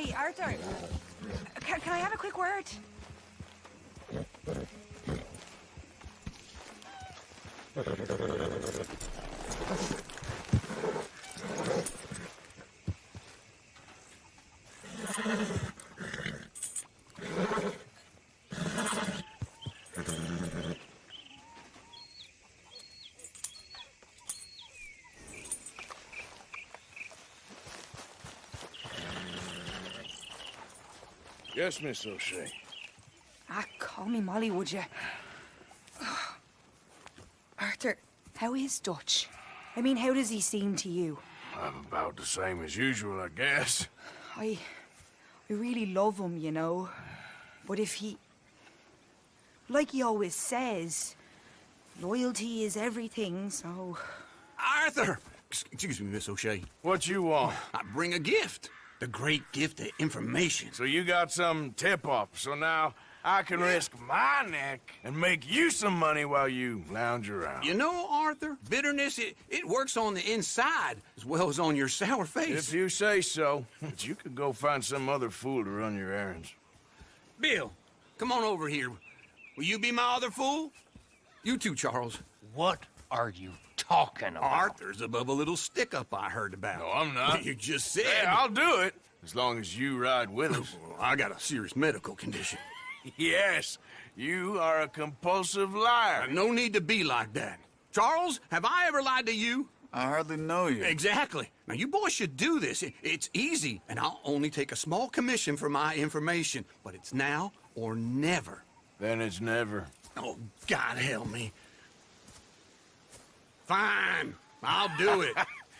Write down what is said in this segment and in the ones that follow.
Hey, Arthur. Can I have a quick word? Yes, Miss O'Shea. Call me Molly, would you? Arthur, how is Dutch? I mean, how does he seem to you? I'm about the same as usual, I guess. I really love him, you know. But if he... Like he always says, loyalty is everything, so... Arthur! Excuse me, Miss O'Shea. What you want? I bring a gift. The great gift of information. So you got some tip-off, so now I can risk my neck and make you some money while you lounge around. You know, Arthur, bitterness, it works on the inside as well as on your sour face. If you say so, but you could go find some other fool to run your errands. Bill, come on over here. Will you be my other fool? You too, Charles. What are you talking about? Arthur's above a little stick-up I heard about. No, I'm not. You just said... Yeah, I'll do it, as long as you ride with us. I got a serious medical condition. Yes, you are a compulsive liar. No need to be like that. Charles, have I ever lied to you? I hardly know you. Exactly. Now, you boys should do this. It's easy, and I'll only take a small commission for my information. But it's now or never. Then it's never. Oh, God help me. Fine. I'll do it.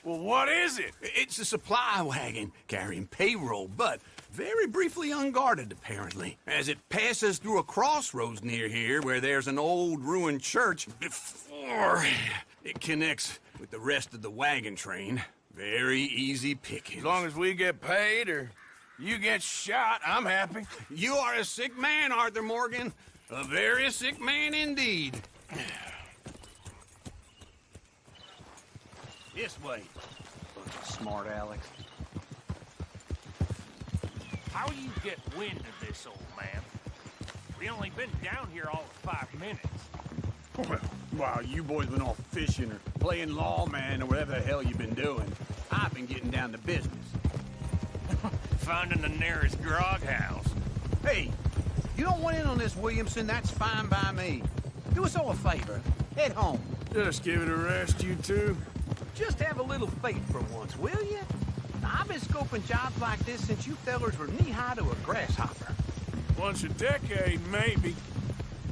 Well, what is it? It's a supply wagon carrying payroll, but very briefly unguarded, apparently. As it passes through a crossroads near here where there's an old ruined church before it connects with the rest of the wagon train. Very easy pickings. As long as we get paid or you get shot, I'm happy. You are a sick man, Arthur Morgan. A very sick man indeed. This way. Smart Alex. How you get wind of this, old man? We only been down here all of 5 minutes. Well, while you boys been off fishing or playing lawman or whatever the hell you've been doing, I've been getting down to business. Finding the nearest grog house. Hey, you don't want in on this, Williamson, that's fine by me. Do us all a favor. Head home. Just give it a rest, you two. Just have a little faith for once, will you? I've been scoping jobs like this since you fellers were knee-high to a grasshopper. Once a decade, maybe.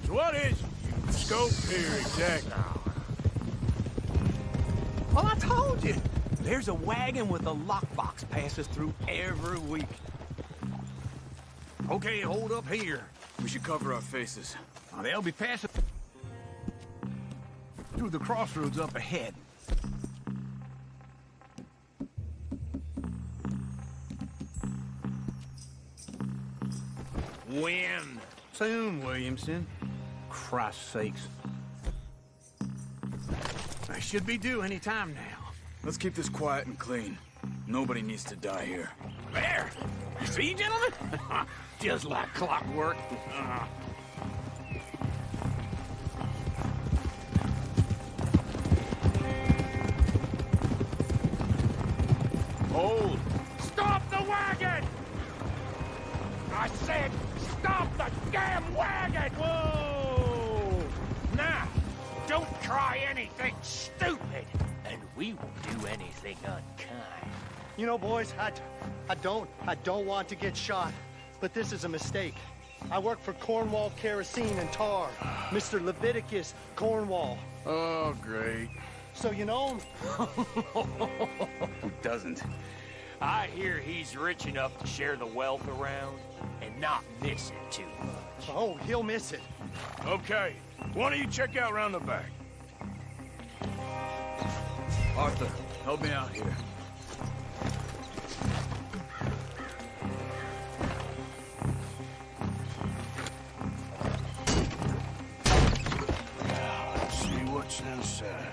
So what is it you scope here exactly? Well, I told you. There's a wagon with a lockbox passes through every week. Okay, hold up here. We should cover our faces. Now, they'll be passing through the crossroads up ahead. When? Soon, Williamson. Christ's sakes. I should be due any time now. Let's keep this quiet and clean. Nobody needs to die here. There! You see, gentlemen? Just like clockwork. Hold. Stop the wagon! I said, stop the damn wagon! Whoa! Now, don't try anything stupid, and we won't do anything unkind. You know, boys, I don't want to get shot, but this is a mistake. I work for Cornwall Kerosene and Tar, Mr. Leviticus Cornwall. Oh, great. So you know him? Who doesn't? I hear he's rich enough to share the wealth around and not miss it too much. Oh, he'll miss it. Okay, why don't you check out around the back? Arthur, help me out here. Let's see what's inside.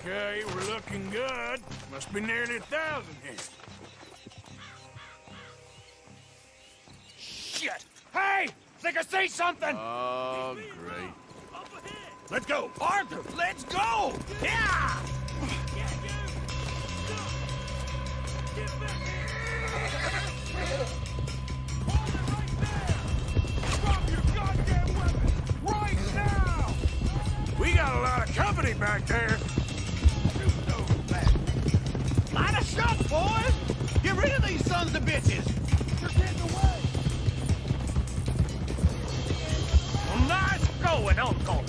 Okay, we're looking good. Must be nearly 1,000 here. Shit! Hey! Think I see something! Oh, great. Let's go! Arthur, let's go! Yeah! We got a lot of company back there. Line of shots, boys! Get rid of these sons of bitches! You're getting away! Well, nice going, Uncle.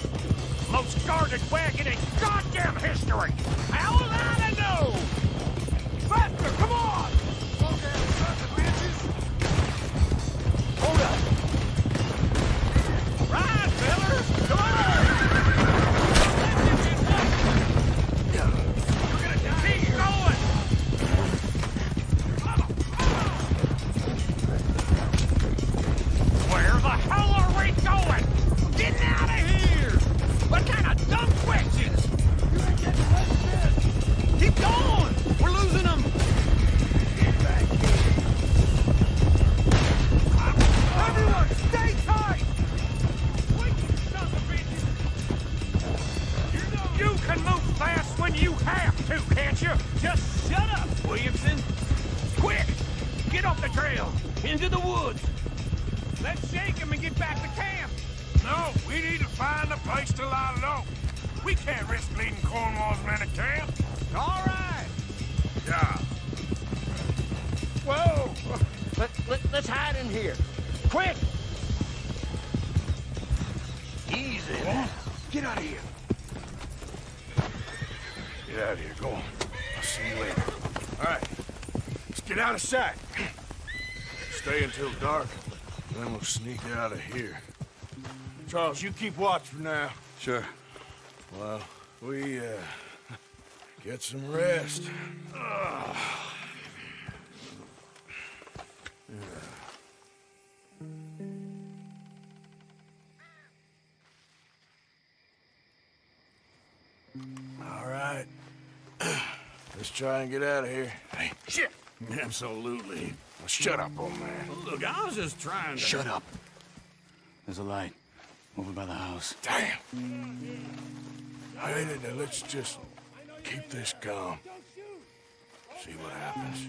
Most guarded wagon in goddamn history. How will I know? Faster, come on! Hold up. Ride, fellas! Come on! We're gonna die. Keep going! Where the hell are we going? Getting out of here! What kind of dumb questions? You ain't getting away from this! Keep going! We're losing them! Get back here! Everyone, stay tight! Wait, you son of bitches! You can move fast when you have to, can't you? Just shut up, Williamson! Quick! Get off the trail! Into the woods! Let's shake him and get back to camp! No, we need to find a place to lie low. We can't risk leading Cornwall's men to camp. All right! Yeah. Whoa! Let's hide in here. Quick! Easy now. Get out of here. Get out of here, go on. I'll see you later. All right, let's get out of sight. Stay until dark, then we'll sneak out of here. Charles, you keep watch for now. Sure. Well, we, get some rest. All right. Let's try and get out of here. Hey, Shit! Absolutely. now shut up, old man. Look, I was just trying to... Shut up. There's a light over by the house. Damn. Hey, let's just keep this calm. See what happens.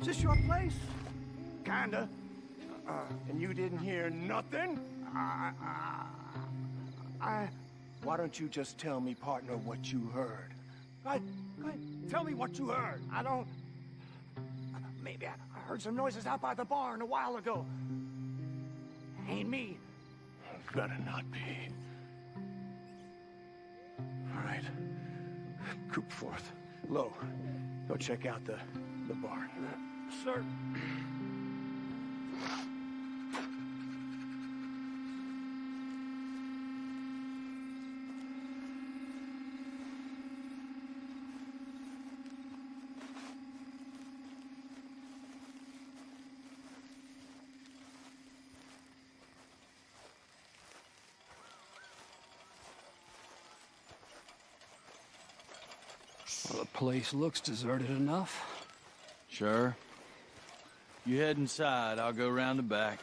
Is this your place? Kinda. And you didn't hear nothing? Why don't you just tell me, partner, what you heard? Tell me what you heard. I don't... Maybe I heard some noises out by the barn a while ago. Ain't me. Better not be. All right. Coop forth. Low. Go check out the barn. Sir. Well, the place looks deserted enough. Sure. You head inside. I'll go around the back.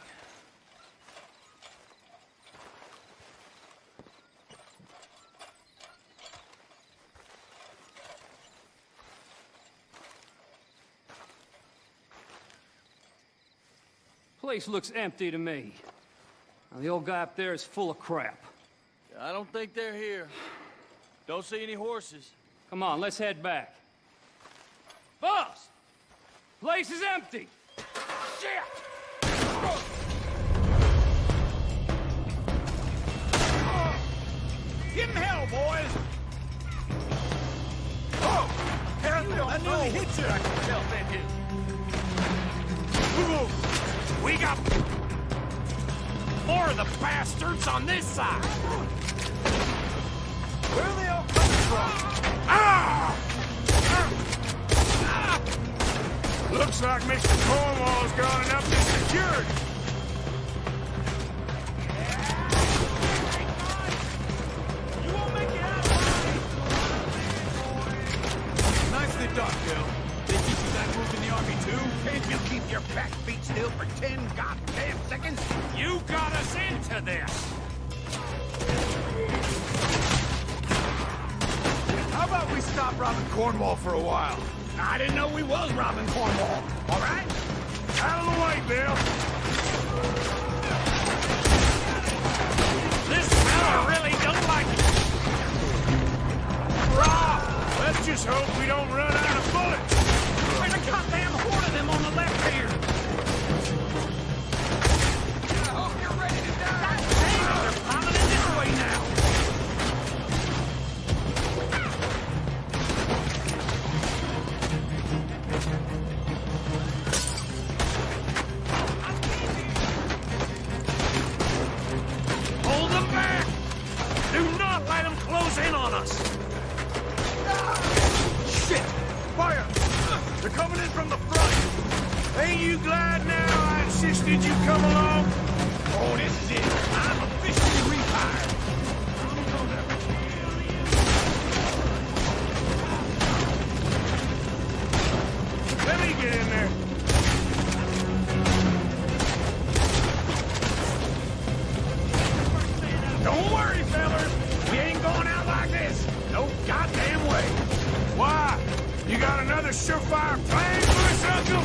Place looks empty to me. Now, the old guy up there is full of crap. I don't think they're here. Don't see any horses. Come on, let's head back. Boss! Place is empty! Shit! Give him hell, boys! Oh! Careful! I nearly hit you! Yourself in here. We got more of the bastards on this side. Where are they all coming from? Ah! Looks like Mr. Cornwall's got enough to security. you thought, Bill? They teach you that move in the army too? Can't you keep your back feet still for 10 goddamn seconds? You got us into this! How about we stop robbing Cornwall for a while? I didn't know we was robbing Cornwall. All right? Out of the way, Bill. This fella really don't like it. Rob! Let's just hope we don't run out of bullets. There's a goddamn horde of them on the left here. I hope you're ready to die. Damn, they're piling in this way now. Hold them back! Do not let them close in on us! Shit! Fire! They're coming in from the front. Ain't you glad now I insisted you come along? Oh, this is it. I'm officially retired. Let me get in there. Don't worry, fellas. We ain't going out like this. No goddamn way. Why? You got another surefire plan for us, Uncle?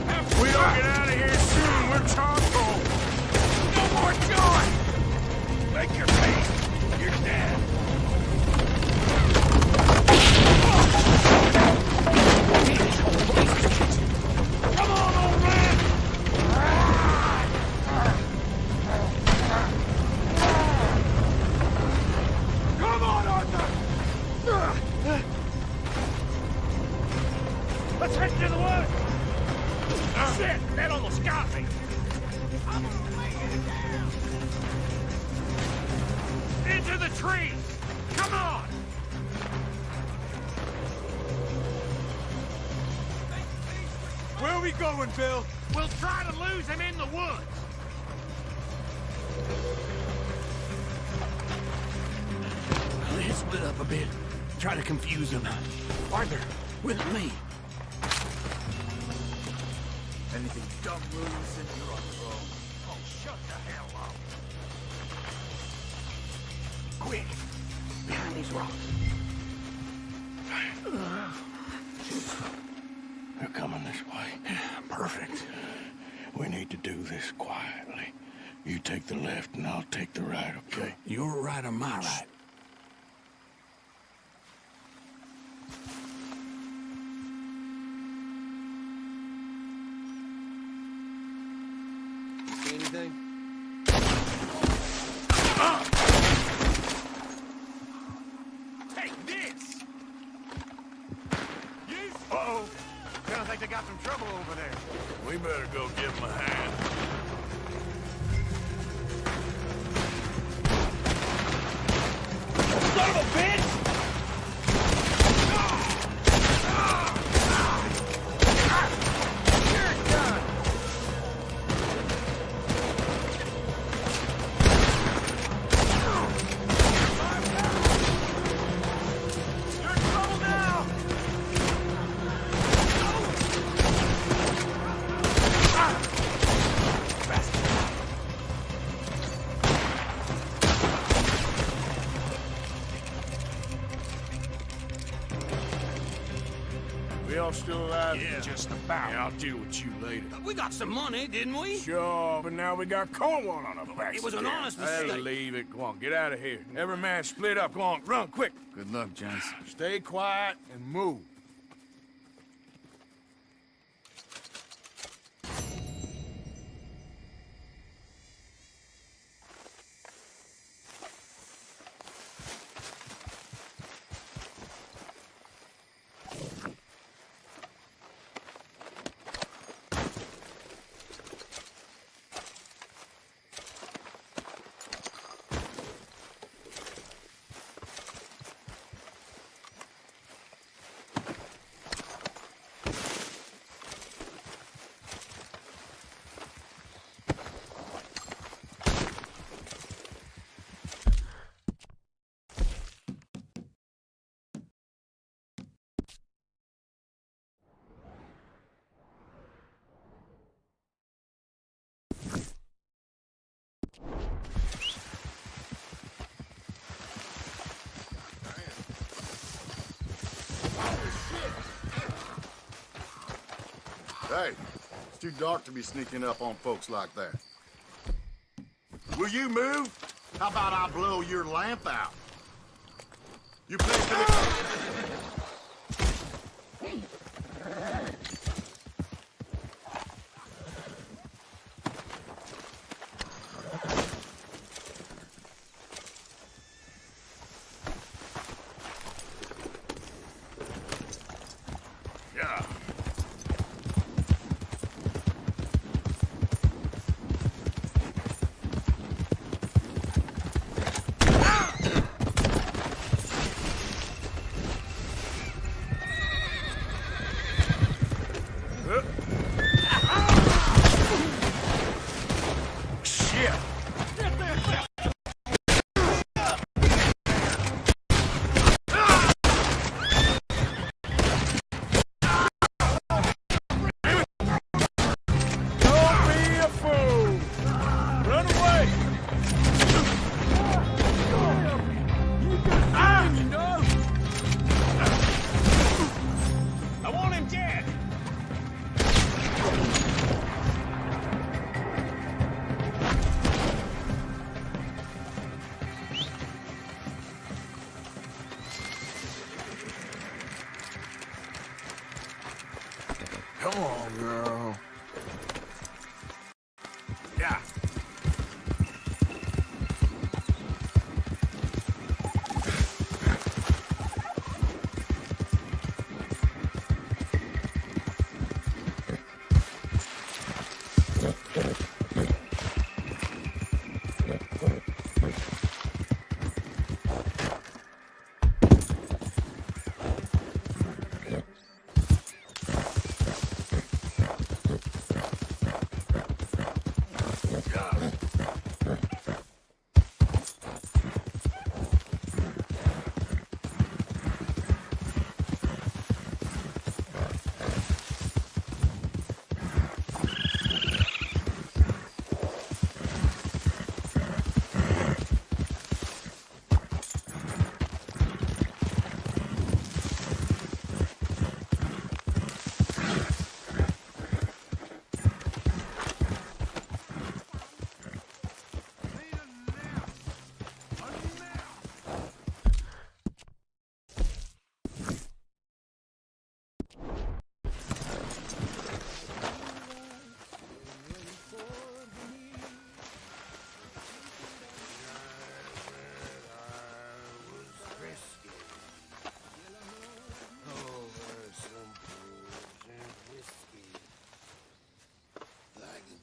If we don't get out of here soon, we're charcoal. No more joy. Make your peace. You're dead. Come on, old man! Come on, Arthur! Let's head to the woods! Shit, that almost got me! I'm gonna lay it down! Into the trees! Come on! Where are we going, Bill? We'll try to lose him in the woods. Let's split up a bit. Try to confuse them. Arthur, with me. Anything dumb moves and you're on the road. Oh, shut the hell up. Quick! Behind these rocks. They're coming this way. Perfect. We need to do this quietly. You take the left and I'll take the right, okay? Your right or my right? See anything? Take this! Uh-oh. Sounds like they got some trouble over there. We better go give them a hand. Son of a bitch! We all still alive? Yeah. Just about. Yeah, I'll deal with you later. We got some money, didn't we? Sure, but now we got Cornwall on our backs. It was an again. honest Hey, mistake. leave it. Go on, get out of here. Every man split up. Go on, run, quick. Good luck, Johnson. Stay quiet and move. Hey, it's too dark to be sneaking up on folks like that. Will you move? How about I blow your lamp out? You please come in. Yeah. Shit! Don't be a fool! Run away! I want him dead! Come on, girl. Yeah.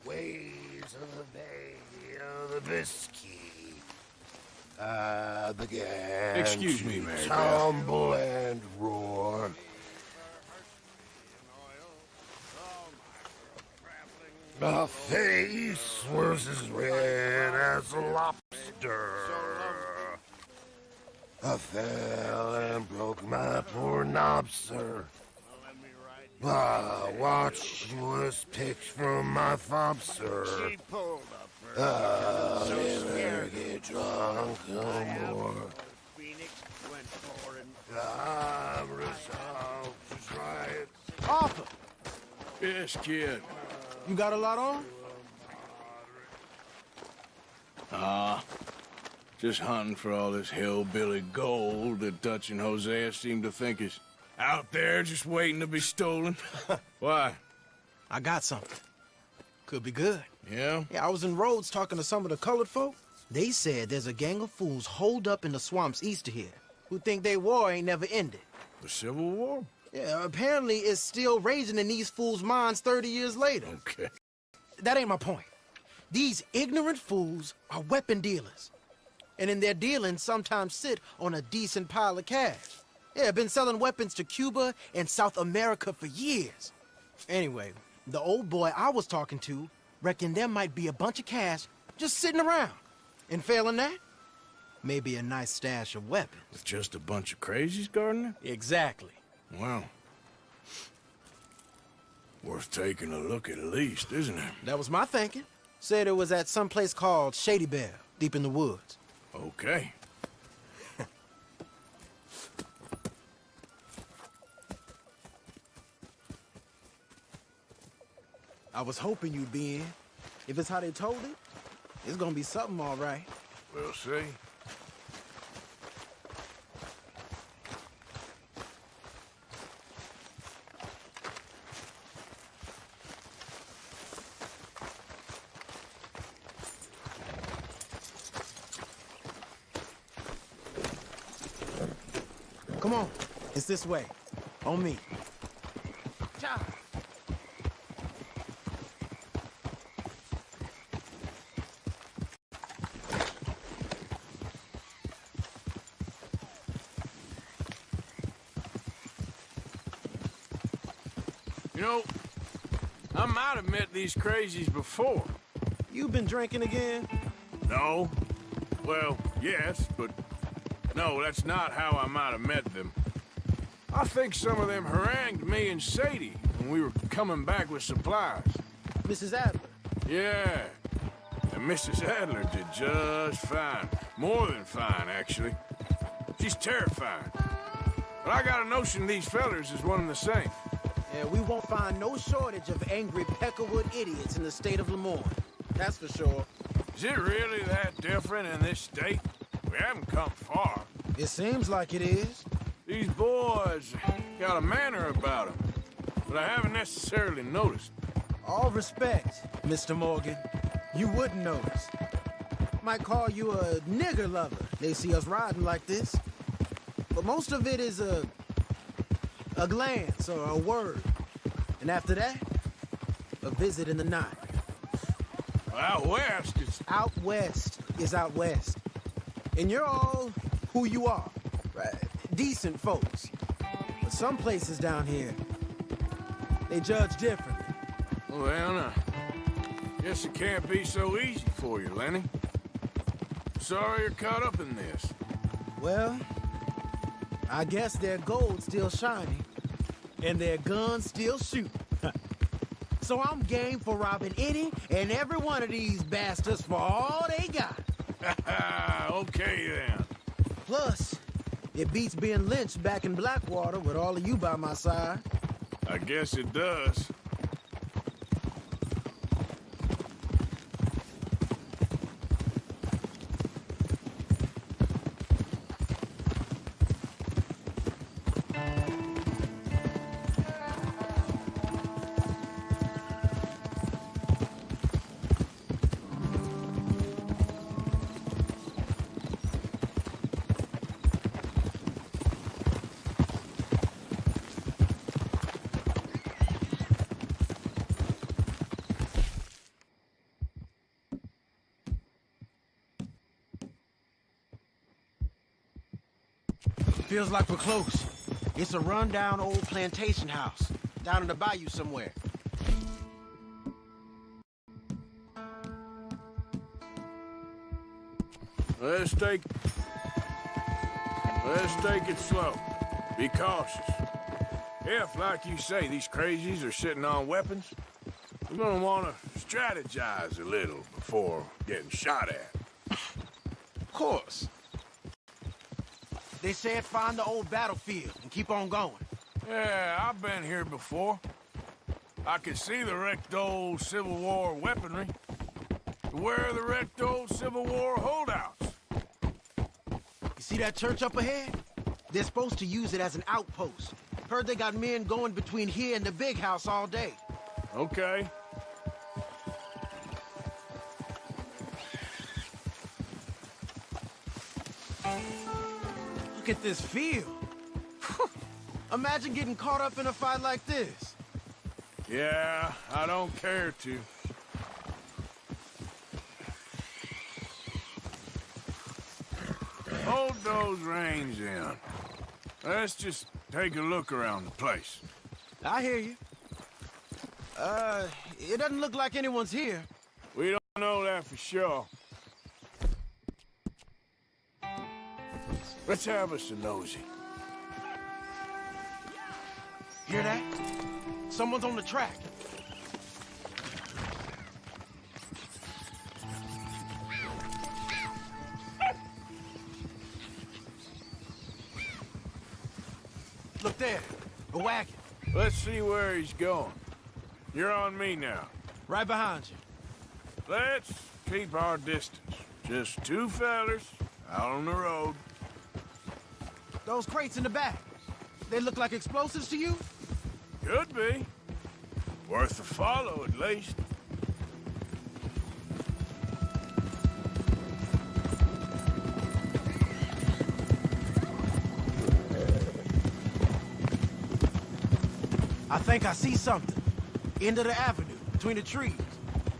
Waves of the bay of the Biscay. The gang. Excuse me, Mary Beth. Tumble and roar. The face was as red as a lobster. I fell and broke my poor knob, sir. My watch was picked from my fob, sir. I'll never get drunk no more. I'm resolved to try it. Arthur, Yes, kid. you got a lot on? Just hunting for all this hillbilly gold that Dutch and Hosea seem to think is out there just waiting to be stolen. Why? I got something. Could be good. Yeah? Yeah, I was in Rhodes talking to some of the colored folk. They said there's a gang of fools holed up in the swamps east of here who think their war ain't never ended. The Civil War? Yeah, apparently it's still raging in these fools' minds 30 years later. Okay. That ain't my point. These ignorant fools are weapon dealers. And in their dealings sometimes sit on a decent pile of cash. Yeah, been selling weapons to Cuba and South America for years. Anyway, the old boy I was talking to reckoned there might be a bunch of cash just sitting around. And failing that, maybe a nice stash of weapons. With just a bunch of crazies guarding it? Exactly. Wow. Worth taking a look at least, isn't it? That was my thinking. Said it was at some place called Shady Belle, deep in the woods. Okay. I was hoping you'd be in. If it's how they told it, it's gonna be something all right. We'll see. Come on, it's this way. On me. Cha! You know, I might have met these crazies before. You been drinking again? No. Well, yes, but no, that's not how I might have met them. I think some of them harangued me and Sadie when we were coming back with supplies. Mrs. Adler? Yeah. And Mrs. Adler did just fine. More than fine, actually. She's terrifying. But I got a notion these fellers is one and the same. Yeah, we won't find no shortage of angry Peckerwood idiots in the state of Lemoyne. That's for sure. Is it really that different in this state? We haven't come far. It seems like it is. These boys got a manner about them, but I haven't necessarily noticed. All respect, Mr. Morgan. You wouldn't notice. Might call you a nigger lover. They see us riding like this. But most of it is a glance or a word. And after that, a visit in the night. Out west, it's... Out west is out west. And you're all who you are. Right? Decent folks. But some places down here, they judge differently. Well, guess it can't be so easy for you, Lenny. Sorry you're caught up in this. Well, I guess their gold's still shining, and their guns still shoot. So I'm game for robbing any and every one of these bastards for all they got. Okay, then. Plus, it beats being lynched back in Blackwater with all of you by my side. I guess it does. Feels like we're close. It's a rundown old plantation house, down in the bayou somewhere. Let's take it slow. Be cautious. If, like you say, these crazies are sitting on weapons, we're gonna want to strategize a little before getting shot at. Of course. They said find the old battlefield and keep on going. Yeah, I've been here before. I can see the wrecked old Civil War weaponry. Where are the wrecked old Civil War holdouts? You see that church up ahead? They're supposed to use it as an outpost. Heard they got men going between here and the big house all day. Okay. Look at this field. Imagine getting caught up in a fight like this. Yeah, I don't care to. Hold those reins in. Let's just take a look around the place. I hear you. It doesn't look like anyone's here. We don't know that for sure. Let's have us a nosy. Hear that? Someone's on the track. Look there, a wagon. Let's see where he's going. You're on me now. Right behind you. Let's keep our distance. Just two fellers out on the road. Those crates in the back, they look like explosives to you? Could be. Worth a follow, at least. I think I see something. End of the avenue, between the trees.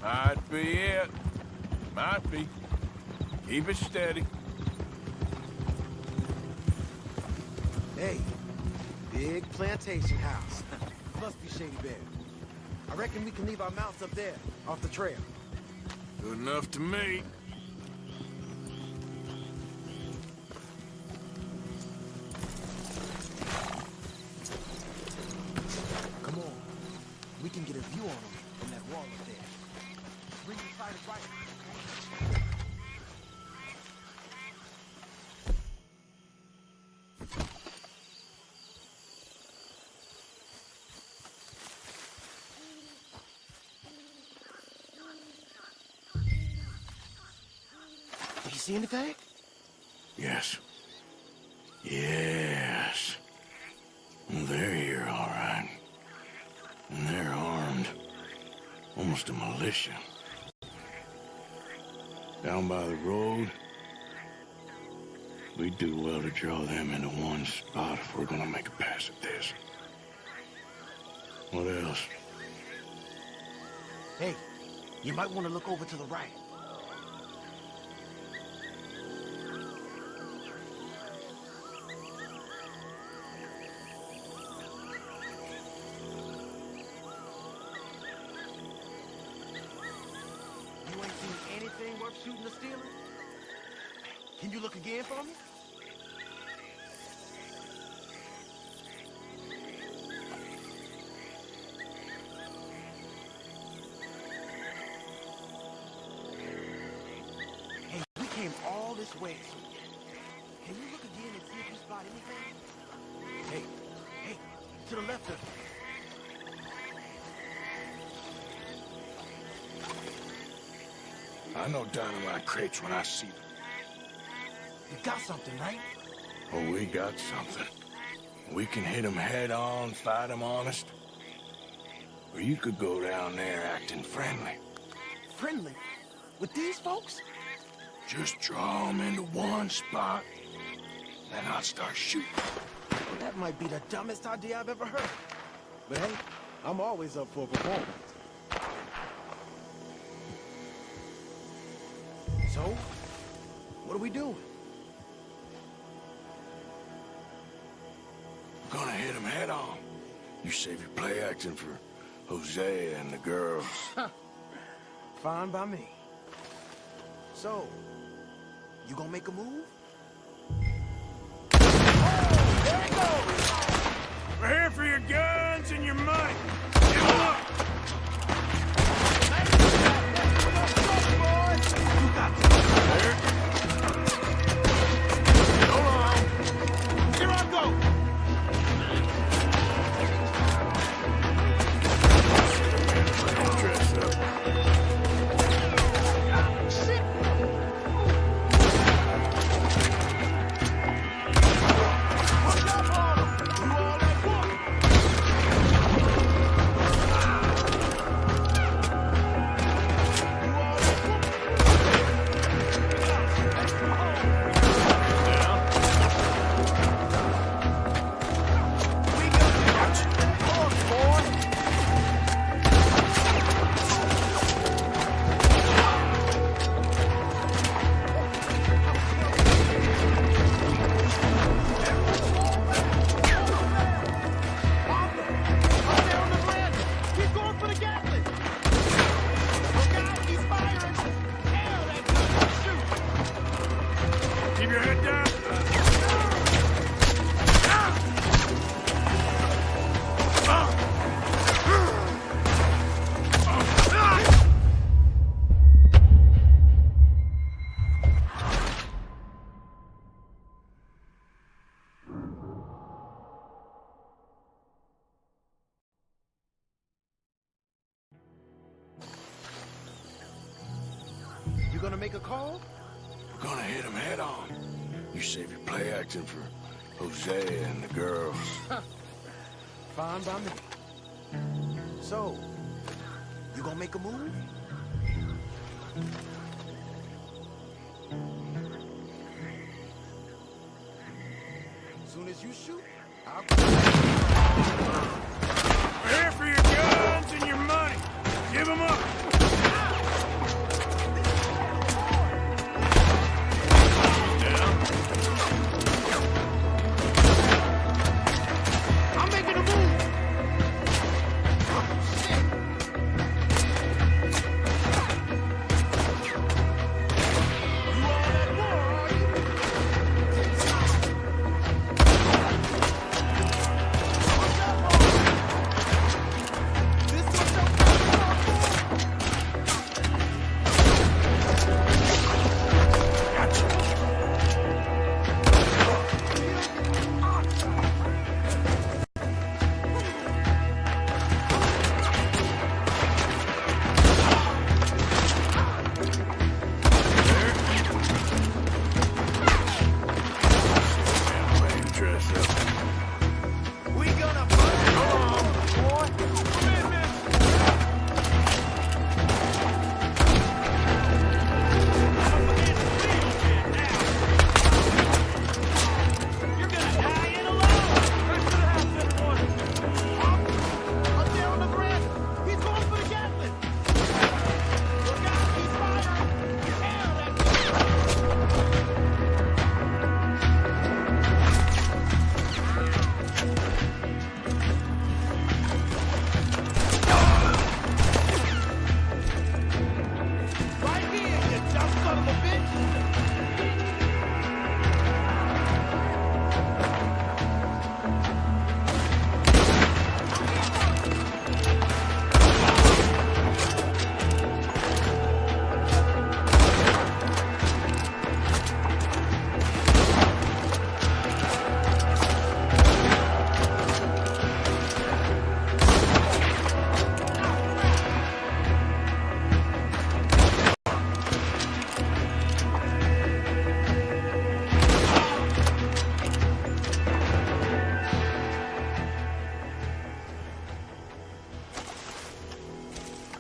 Might be it. Might be. Keep it steady. Hey, big plantation house. Must be Shady Bear. I reckon we can leave our mounts up there, off the trail. Good enough to me. Come on. We can get a view on them from that wall up there. Bring the sight of right. Do you see anything? Yes. Yes. They're here, all right. And they're armed. Almost a militia. Down by the road. We'd do well to draw them into one spot if we're gonna make a pass at this. What else? Hey, you might want to look over to the right. You ain't seen anything worth shooting or stealing? Can you look again for me? Hey, we came all this way. Can you look again and see if you spot anything? Hey, to the left of you. I know dynamite crates when I see them. You got something, right? Oh, we got something. We can hit them head on, fight them honest. Or you could go down there acting friendly. Friendly? With these folks? Just draw them into one spot, then I'll start shooting. Well, that might be the dumbest idea I've ever heard. But hey, I'm always up for a performance. So, what are we doing? We're gonna hit them head on. You save your play acting for Hosea and the girls. Fine by me. So, you gonna make a move? Oh, there it goes! We're here for your guns and your money. Give 'em up! You got this. There. Hold on. Here I go! Dress up. Shit! Watch out, Paul! You all at one! You gonna make a call? We're gonna hit him head on. You save your play acting for Jose and the girls. Fine by me. So, you gonna make a move? Soon as you shoot, I'll... We're here for your guns and your money. Give them up. I'm making a move!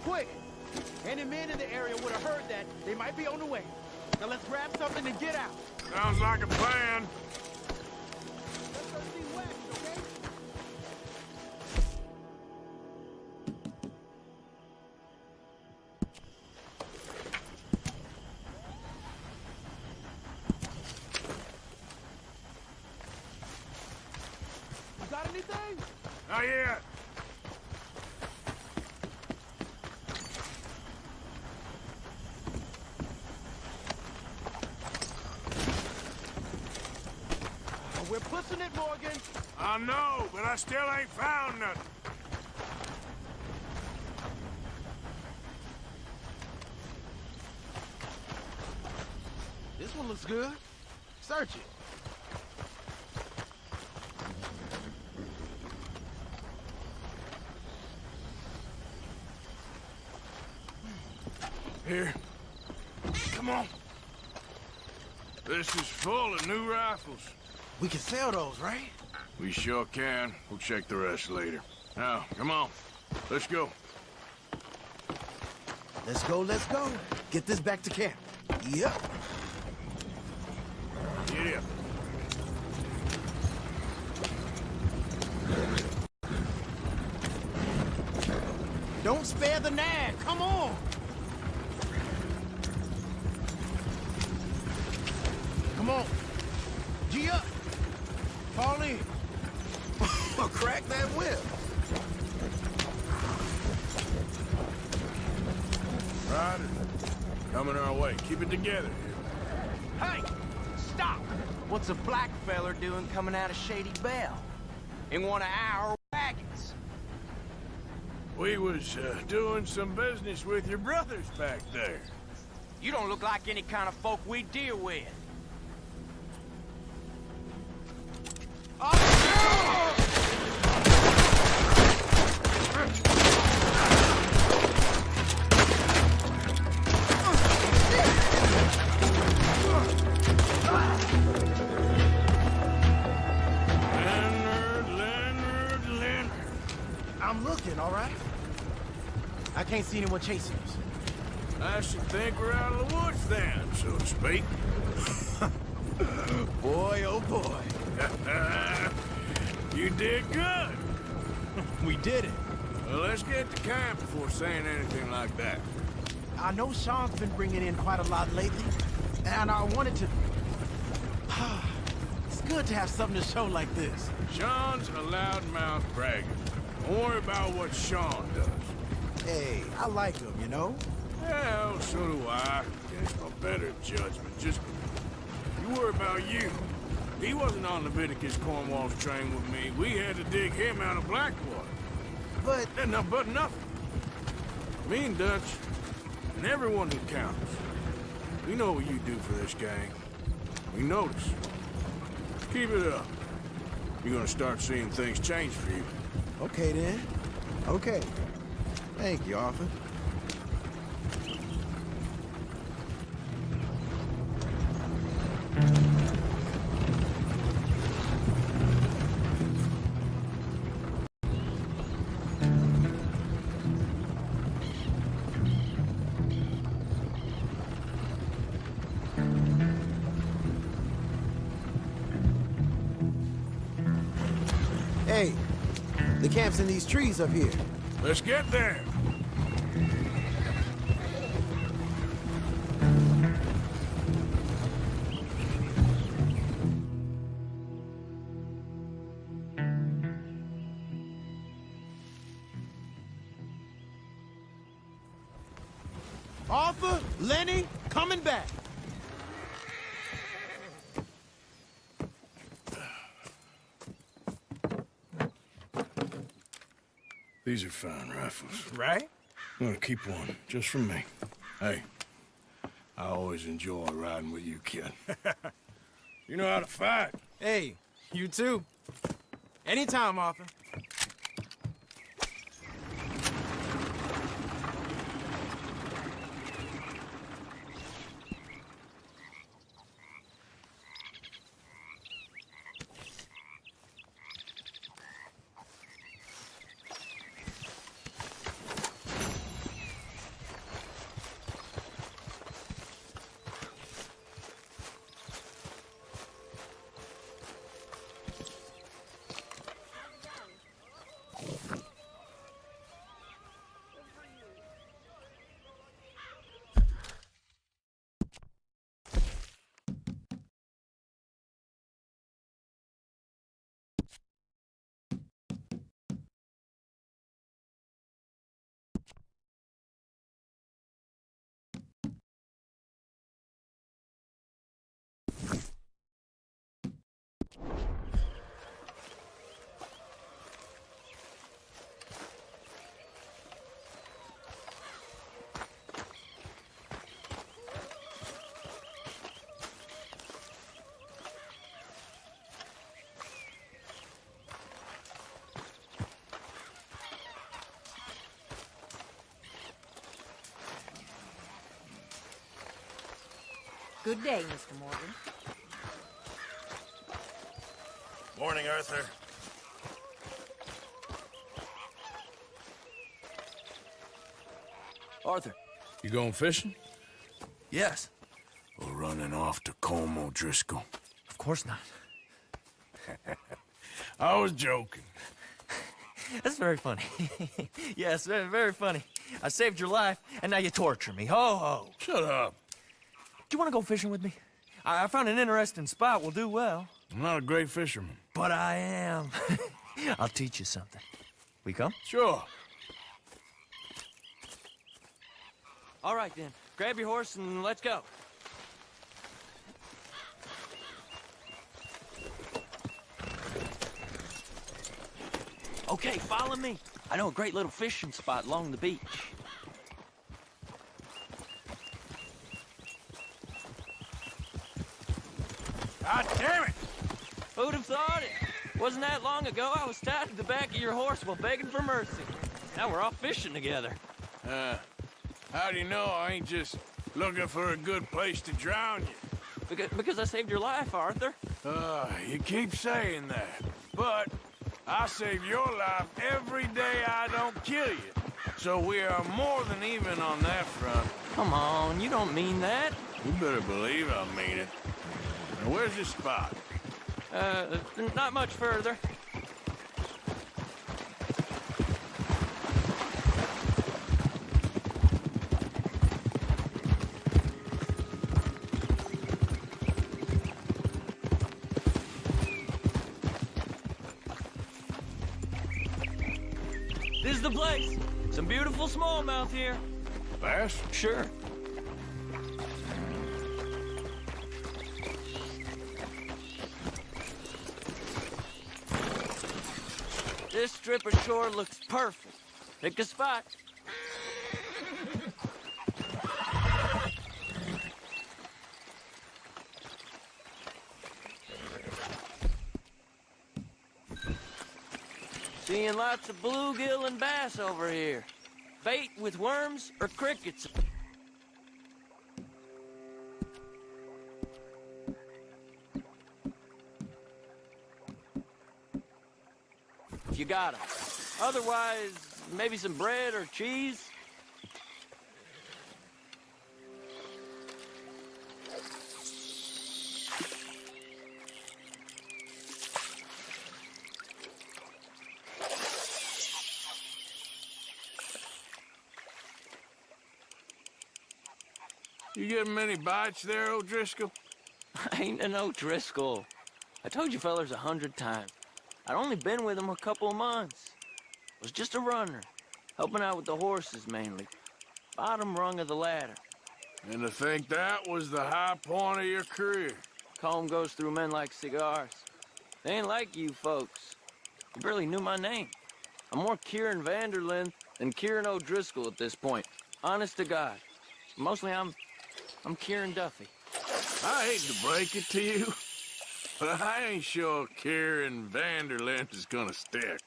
Quick! Any men in the area would have heard that. They might be on the way. Now let's grab something and get out. Sounds like a plan. Let's go see West, okay? You got anything? Not yet. We're pushing it, Morgan. I know, but I still ain't found nothing. This one looks good. Search it. Here. Come on. This is full of new rifles. We can sell those, right? We sure can. We'll check the rest later. Now, come on. Let's go. Let's go, let's go. Get this back to camp. Yep. Yeah. Don't spare the nag. Come on. Come on. G up. Fall in. Crack that whip. Ryder, coming our way. Keep it together. Hey! Stop! What's a black feller doing coming out of Shady Belle? In one of our wagons? We was doing some business with your brothers back there. You don't look like any kind of folk we deal with. I can't see anyone chasing us. I should think we're out of the woods then, so to speak. Boy, oh boy. You did good. We did it. Well, let's get to camp before saying anything like that. I know Sean's been bringing in quite a lot lately, and I wanted to... It's good to have something to show like this. Sean's a loudmouth bragger. Don't worry about what Sean does. Hey, I like him, you know? Well, so do I. Guess no better judgment. Just, you worry about you. He wasn't on Leviticus Cornwall's train with me. We had to dig him out of Blackwater. But... But nothing. Me and Dutch, and everyone who counts. We know what you do for this gang. We notice. Keep it up. You're gonna start seeing things change for you. Okay, then. Okay. Thank you, Arthur. Hey, the camp's in these trees up here. Let's get there. Arthur, Lenny, coming back. These are fine rifles. Right? I'm gonna keep one, just for me. Hey, I always enjoy riding with you, kid. You know how to fight. Hey, you too. Anytime, Arthur. Good day, Mr. Morgan. Morning, Arthur. Arthur. You going fishing? Yes. Or running off to Colm O'Driscoll? Of course not. I was joking. That's very funny. Yes, very, very funny. I saved your life, and now you torture me. Ho, ho. Shut up. Do you want to go fishing with me? I found an interesting spot. We'll do well. I'm not a great fisherman. But I am. I'll teach you something. We come? Sure. All right, then. Grab your horse and let's go. Okay, follow me. I know a great little fishing spot along the beach. God damn it! Who'd have thought it? Wasn't that long ago I was tied to the back of your horse while begging for mercy. Now we're off fishing together. How do you know I ain't just looking for a good place to drown you? Because I saved your life, Arthur. You keep saying that. But I save your life every day I don't kill you. So we are more than even on that front. Come on, you don't mean that. You better believe I mean it. Now, where's this spot? Not much further. This is the place. Some beautiful smallmouth here. Bass? Sure. This strip of shore looks perfect. Pick a spot. Seeing lots of bluegill and bass over here. Bait with worms or crickets. If you got 'em. Otherwise, maybe some bread or cheese. You getting many bites there, O'Driscoll? I ain't an O'Driscoll. I told you fellers 100 times. I'd only been with him a couple of months. Was just a runner, helping out with the horses mainly. Bottom rung of the ladder. And to think that was the high point of your career. Comb goes through men like cigars. They ain't like you folks. You barely knew my name. I'm more Kieran Vanderlyn than Kieran O'Driscoll at this point. Honest to God. Mostly I'm Kieran Duffy. I hate to break it to you, but I ain't sure Kieran Vanderlyn is gonna stick.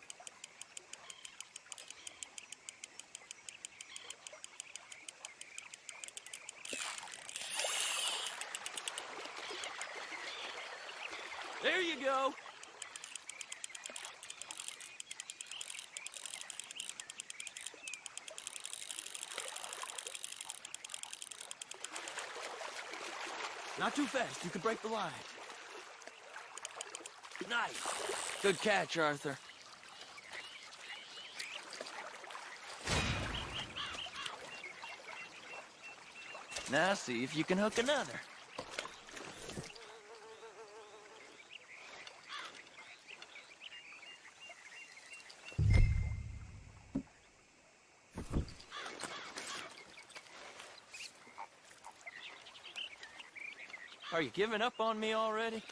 There you go. Not too fast. You could break the line. Nice. Good catch, Arthur. Now see if you can hook another. Are you giving up on me already?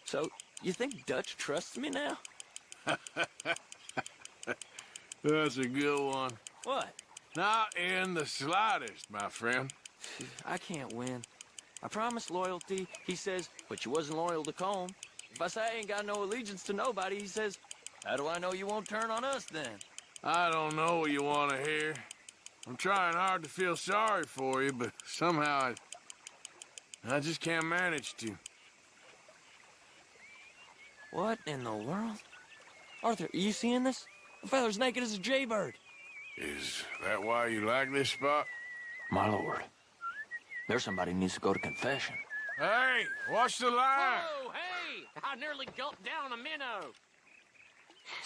So, you think Dutch trusts me now? That's a good one. What? Not in the slightest, my friend. I can't win. I promised loyalty. He says, but you wasn't loyal to Combe. If I say I ain't got no allegiance to nobody, he says, how do I know you won't turn on us then? I don't know what you want to hear. I'm trying hard to feel sorry for you, but somehow I just can't manage to. What in the world? Arthur, are you seeing this? The feller's naked as a jaybird. Is that why you like this spot? My lord, there's somebody who needs to go to confession. Hey, watch the line! Oh, hey! I nearly gulped down a minnow.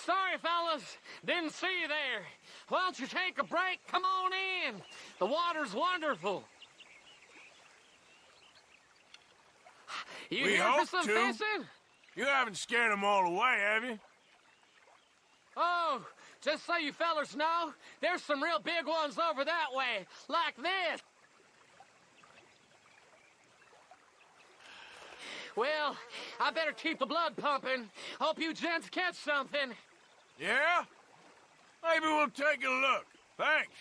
Sorry, fellas. Didn't see you there. Why don't you take a break? Come on in. The water's wonderful. You We here hope for some to. fishing? You haven't scared them all away, have you? Oh, just so you fellers know, there's some real big ones over that way, like this. Well, I better keep the blood pumping. Hope you gents catch something. Yeah? Maybe we'll take a look. Thanks.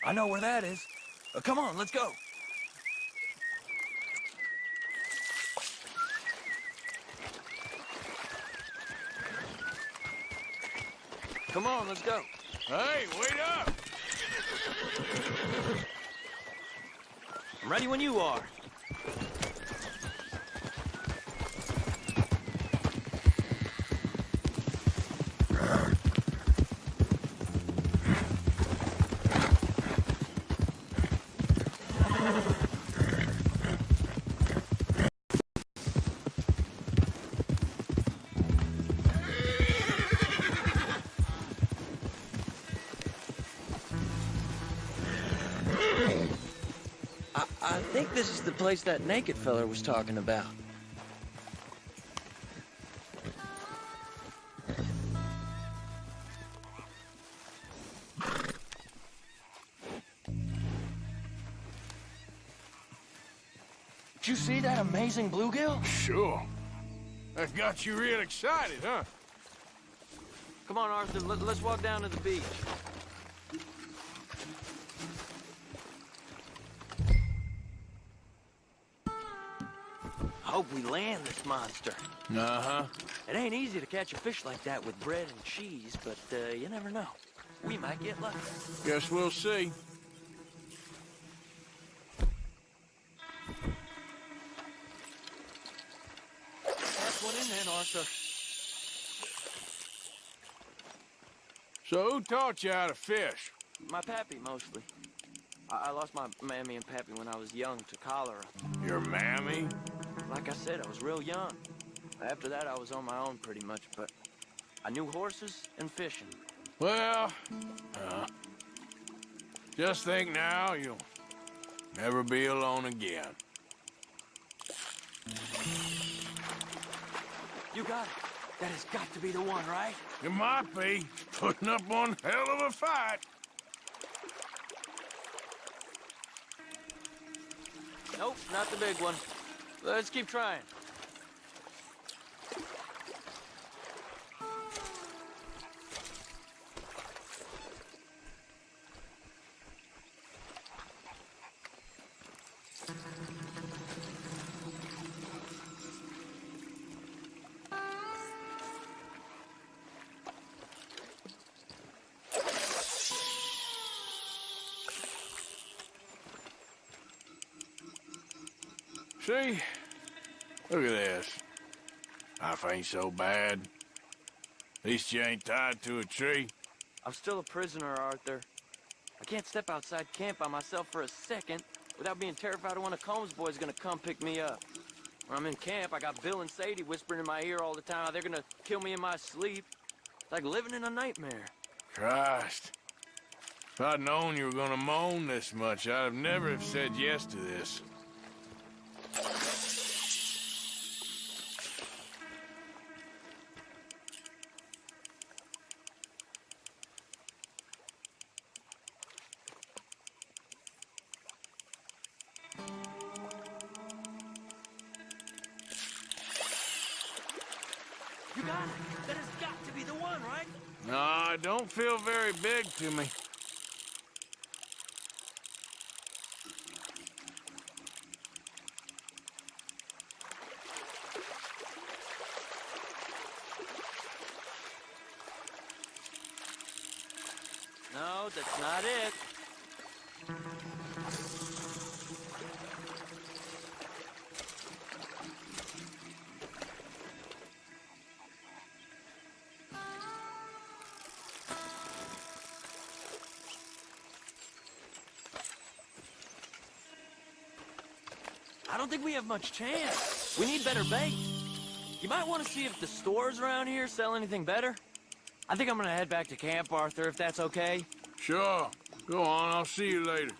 I know where that is. Come on, let's go. Come on, let's go. Hey, wait up! I'm ready when you are. this is the place that naked feller was talking about. Did you see that amazing bluegill? Sure. That got you real excited, huh? Come on, Arthur, let's walk down to the beach. Hope we land this monster. Uh-huh. It ain't easy to catch a fish like that with bread and cheese, but you never know. We might get lucky. Guess we'll see. That's one in then, Arthur. So who taught you how to fish? My pappy, mostly. I lost my mammy and pappy when I was young to cholera. Your mammy? Like I said, I was real young. After that, I was on my own pretty much, but I knew horses and fishing. Well, just think now you'll never be alone again. You got it. That has got to be the one, right? It might be. Putting up one hell of a fight. Nope, not the big one. Let's keep trying. See? Look at this. Life ain't so bad. At least you ain't tied to a tree. I'm still a prisoner, Arthur. I can't step outside camp by myself for a second without being terrified of one of Combs' boys gonna come pick me up. When I'm in camp, I got Bill and Sadie whispering in my ear all the time how they're gonna kill me in my sleep. It's like living in a nightmare. Christ. If I'd known you were gonna moan this much, I'd have never have said yes to this. You got it. That has got to be the one, right? No, it don't feel very big to me. No, that's not it. I don't think we have much chance. We need better bait. You might want to see if the stores around here sell anything better. I think I'm gonna head back to camp, Arthur, if that's okay. Sure. Go on, I'll see you later.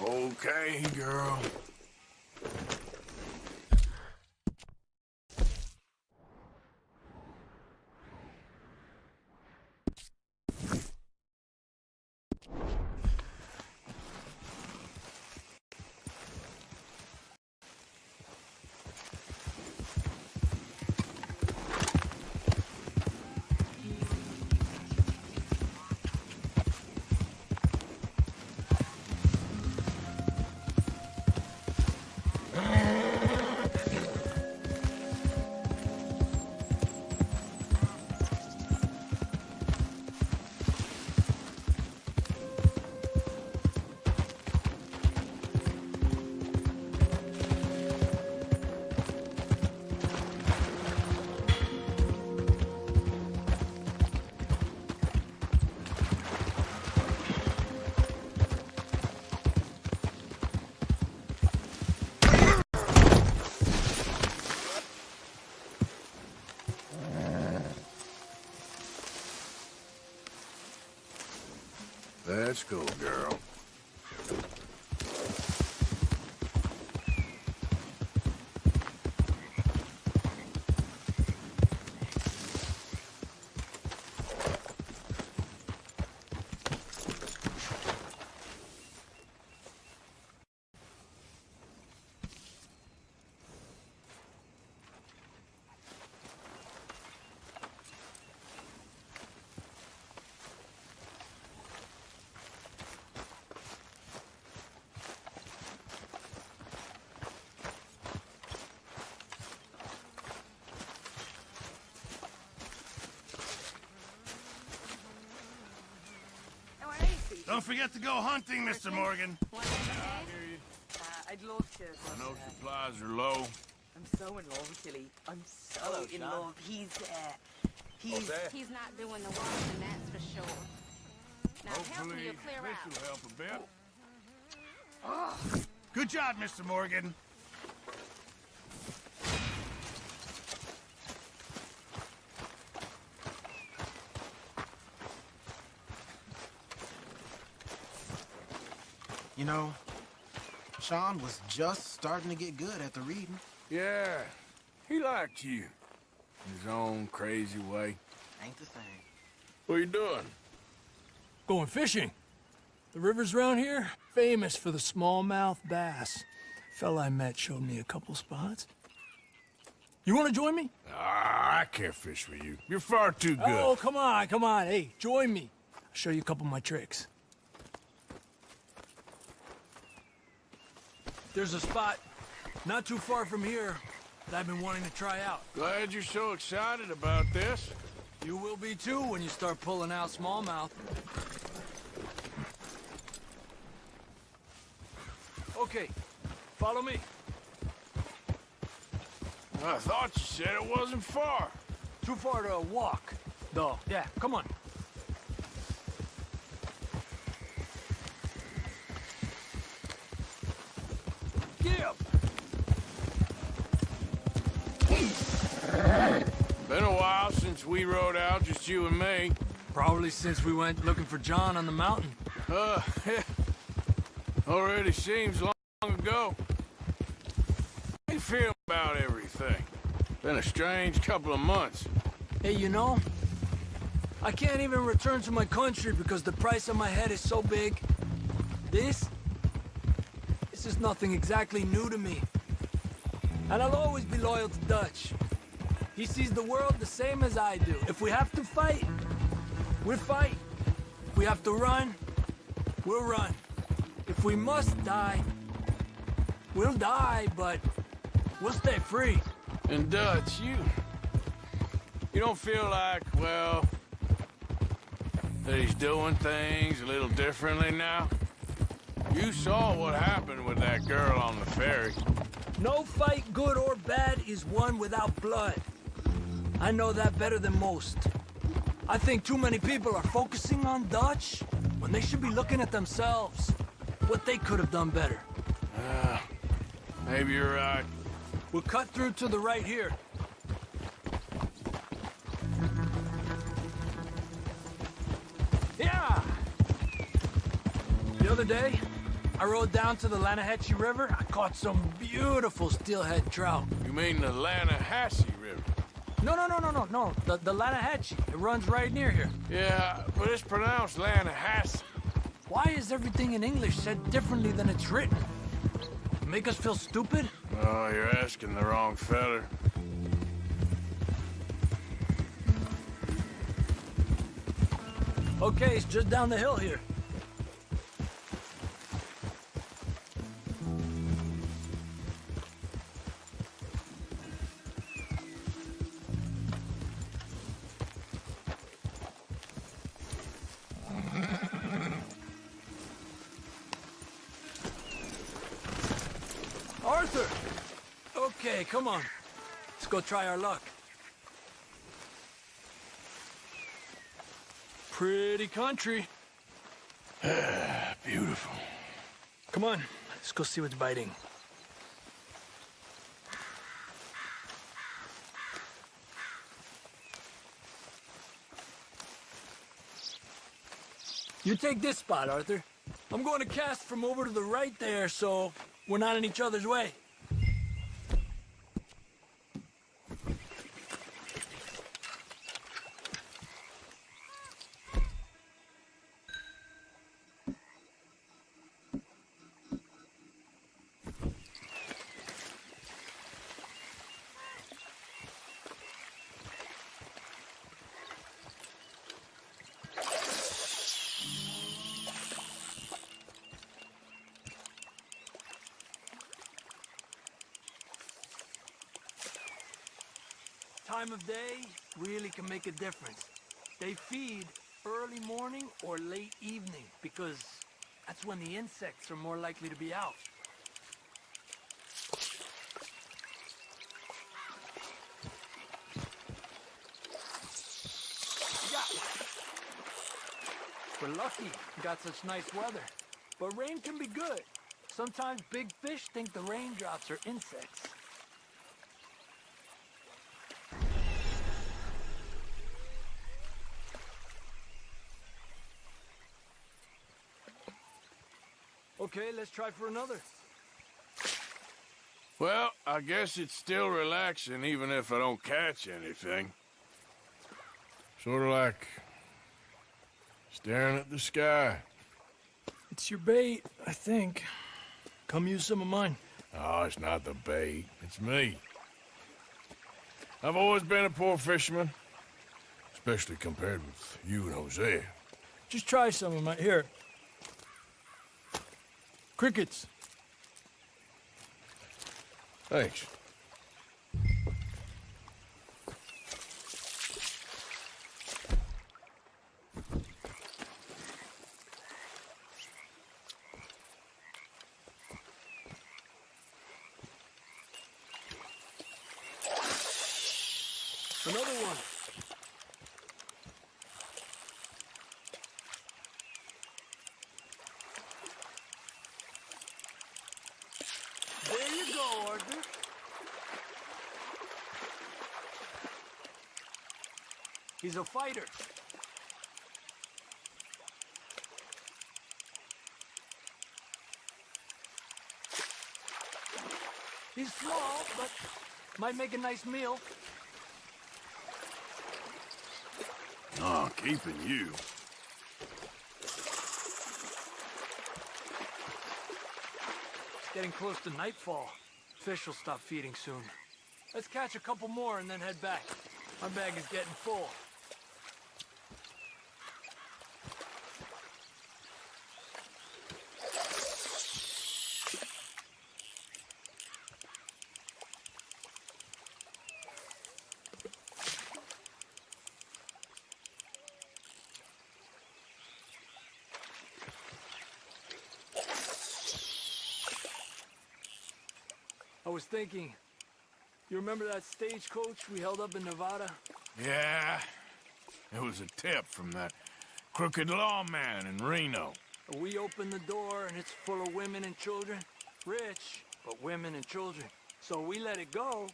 Okay, girl. Let's go, girl. Don't forget to go hunting, Mr. Morgan. I'd love to. I know supplies are low. I'm so in love with Tilly. I'm so in love. He's He's not doing the washing, that's for sure. Now help me, you'll clear out. This will help a bit. Good job, Mr. Morgan. You know, Sean was just starting to get good at the reading. Yeah, he liked you. In his own crazy way. Ain't the same. What are you doing? Going fishing. The rivers around here, famous for the smallmouth bass. Fella I met showed me a couple spots. You want to join me? Ah, I can't fish with you. You're far too good. Oh, come on, come on. Hey, join me. I'll show you a couple of my tricks. There's a spot not too far from here that I've been wanting to try out. Glad you're so excited about this. You will be too when you start pulling out smallmouth. Okay, follow me. I thought you said it wasn't far. Too far to walk, though. Yeah, come on. Been a while since we rode out, just you and me. Probably since we went looking for John on the mountain. Already seems long ago. How you feel about everything? Been a strange couple of months. Hey, you know, I can't even return to my country because the price on my head is so big. This is nothing exactly new to me. And I'll always be loyal to Dutch. He sees the world the same as I do. If we have to fight, we'll fight. If we have to run, we'll run. If we must die, we'll die, but we'll stay free. And Dutch, you don't feel like, well, that he's doing things a little differently now? You saw what happened with that girl on the ferry. No fight, good or bad, is won without blood. I know that better than most. I think too many people are focusing on Dutch when they should be looking at themselves. What they could have done better. Maybe you're right. We'll cut through to the right here. Yeah! The other day, I I rode down to the Lanahatchee River. I caught some beautiful steelhead trout. You mean the Lanahatchee River? No. The Lanahatchee. It runs right near here. Yeah, but it's pronounced Lanahatchee. Why is everything in English said differently than it's written? Make us feel stupid? Oh, you're asking the wrong feller. Okay, it's just down the hill here. Arthur! Okay, come on. Let's go try our luck. Pretty country. Beautiful. Come on, let's go see what's biting. You take this spot, Arthur. I'm going to cast from over to the right there, so we're not in each other's way. Time of day really can make a difference. They feed early morning or late evening because that's when the insects are more likely to be out. We're lucky we got such nice weather. But rain can be good. Sometimes big fish think the raindrops are insects. Okay, let's try for another. Well, I guess it's still relaxing even if I don't catch anything. Sort of like staring at the sky. It's your bait, I think. Come use some of mine. Oh, it's not the bait. It's me. I've always been a poor fisherman, especially compared with you and Hosea. Just try some of mine. Here. Crickets. Thanks. Another one. There you go, Arthur. He's a fighter. He's small, but might make a nice meal. Oh, keeping you. Getting close to nightfall. Fish will stop feeding soon. Let's catch a couple more and then head back. My bag is getting full. I was thinking, you remember that stagecoach we held up in Nevada? Yeah, it was a tip from that crooked lawman in Reno. We opened the door and it's full of women and children. Rich, but women and children. So we let it go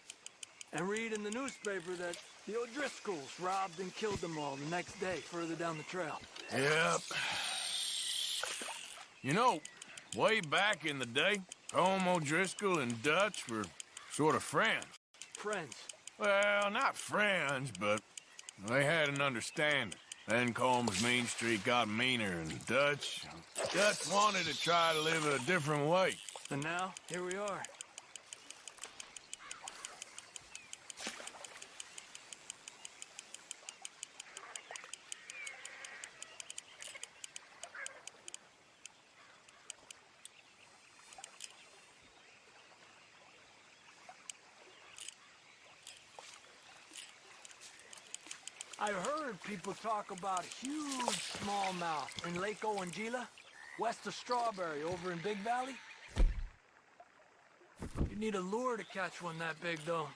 and read in the newspaper that the O'Driscolls robbed and killed them all the next day further down the trail. Yep. You know, way back in the day, Colm O'Driscoll and Dutch were sort of friends. Friends. Well, not friends, but they had an understanding. Then Colm's mean streak got meaner, and Dutch wanted to try to live a different way. And now, here we are. I've heard people talk about a huge smallmouth in Lake Owanjila, west of Strawberry, over in Big Valley. You need a lure to catch one that big, though.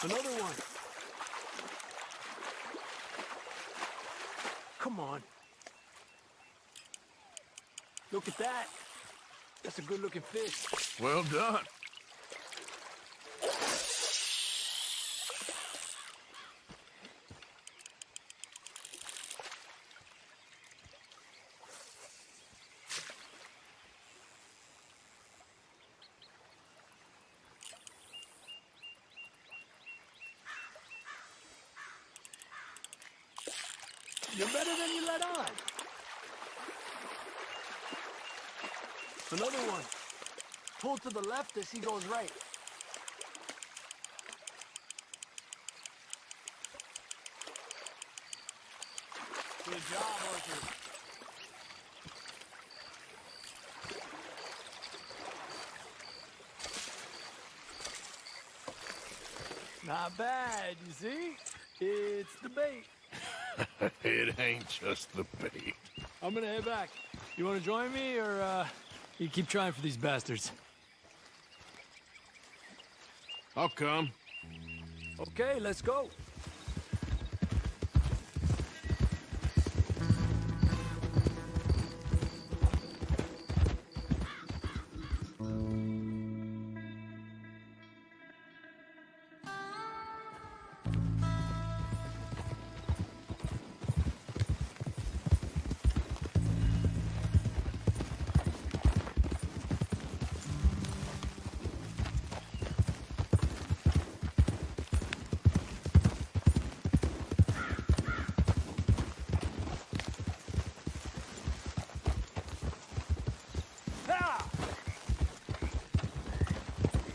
Another one. Come on. Look at that. That's a good-looking fish. Well done. You're better than you let on. Another one. Pull to the left as he goes right. Good job, Arthur. Not bad, you see? It's the bait. It ain't just the bait. I'm gonna head back. You wanna join me, or, you keep trying for these bastards? I'll come. Okay, let's go.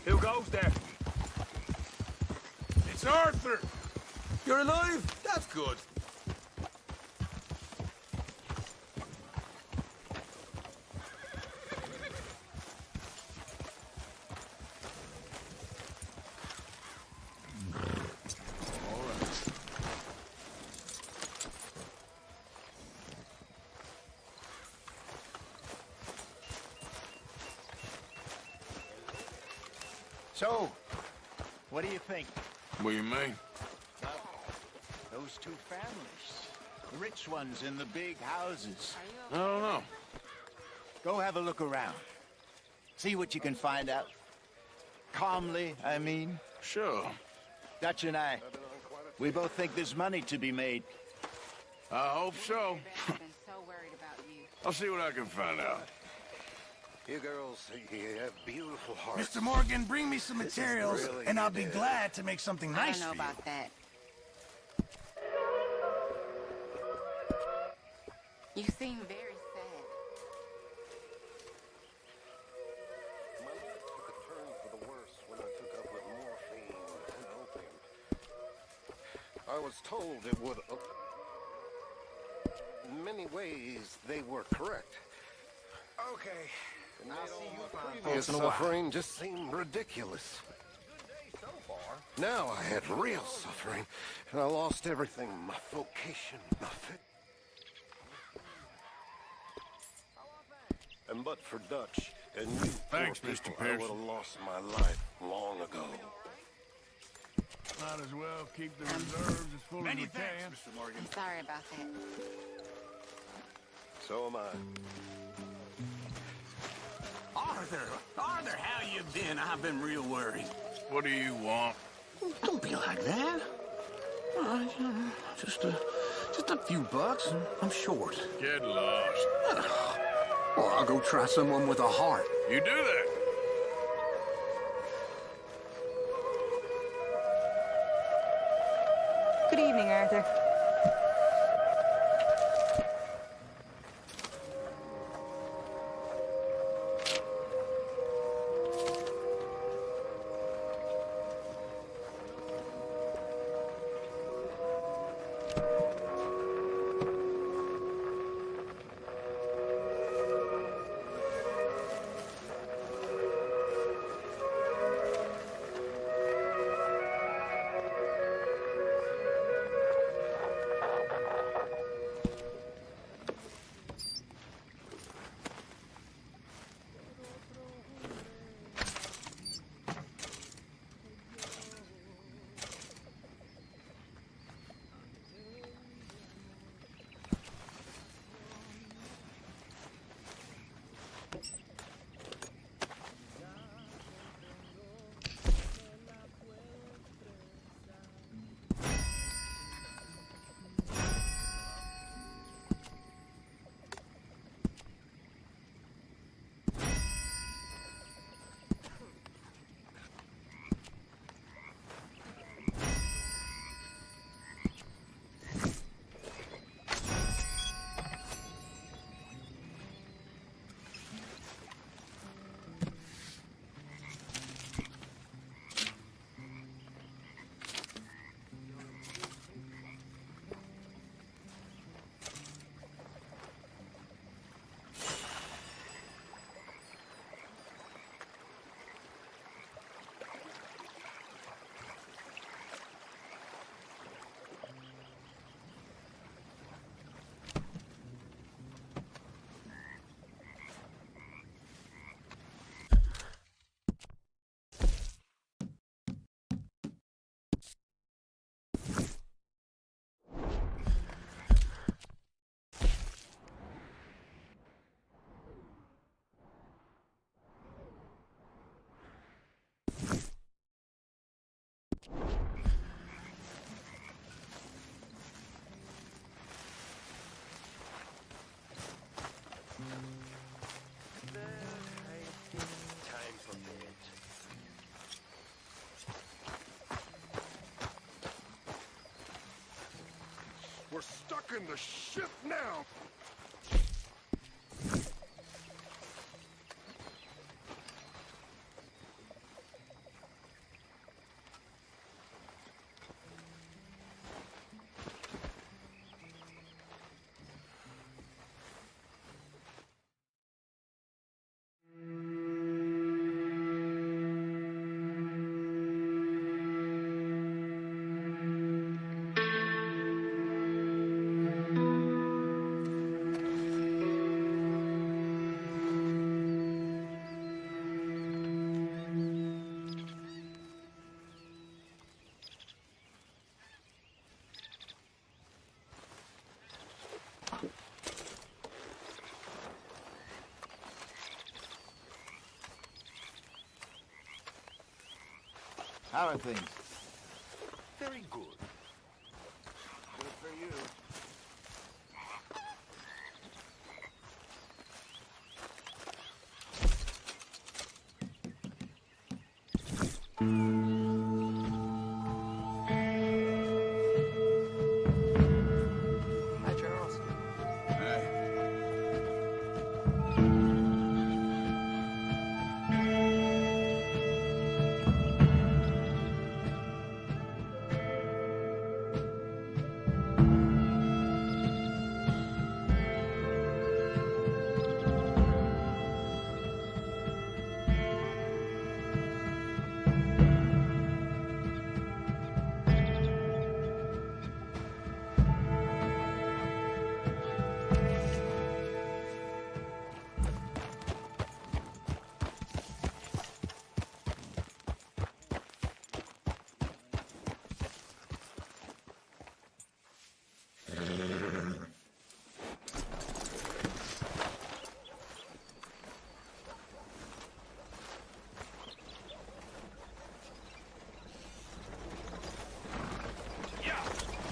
Who goes there? It's Arthur! You're alive? That's good. So, what do you think? What do you mean? Those two families. The rich ones in the big houses. I don't know. Go have a look around. See what you can find out. Calmly, I mean. Sure. Dutch and I, we both think there's money to be made. I hope so. I've been so worried about you. I'll see what I can find out. You girls, you have beautiful hearts. Mr. Morgan, bring me some materials, really and I'll be is. glad to make something I nice don't know for you. about that. You seem very sad. My life took a turn for the worse when I took up with morphine and opium. I was told it would... in many ways, they were correct. Okay. It made I'll see all you my fine previous folks. suffering just seemed ridiculous. Now I had real suffering, and I lost everything. My vocation, my faith. And but for Dutch and you, Thanks, poor Mr. people, I Pearson. would have lost my life long ago. Might as well keep the reserves as full as we can. Mr. Morgan. I'm sorry about that. So am I. Arthur, how you been? I've been real worried. What do you want? Don't be like that. Just a few bucks, and I'm short. Get lost. Or I'll go try someone with a heart. You do that. Good evening, Arthur. We're stuck in the ship now. How are things? Very good. Good for you. Hi, Charles.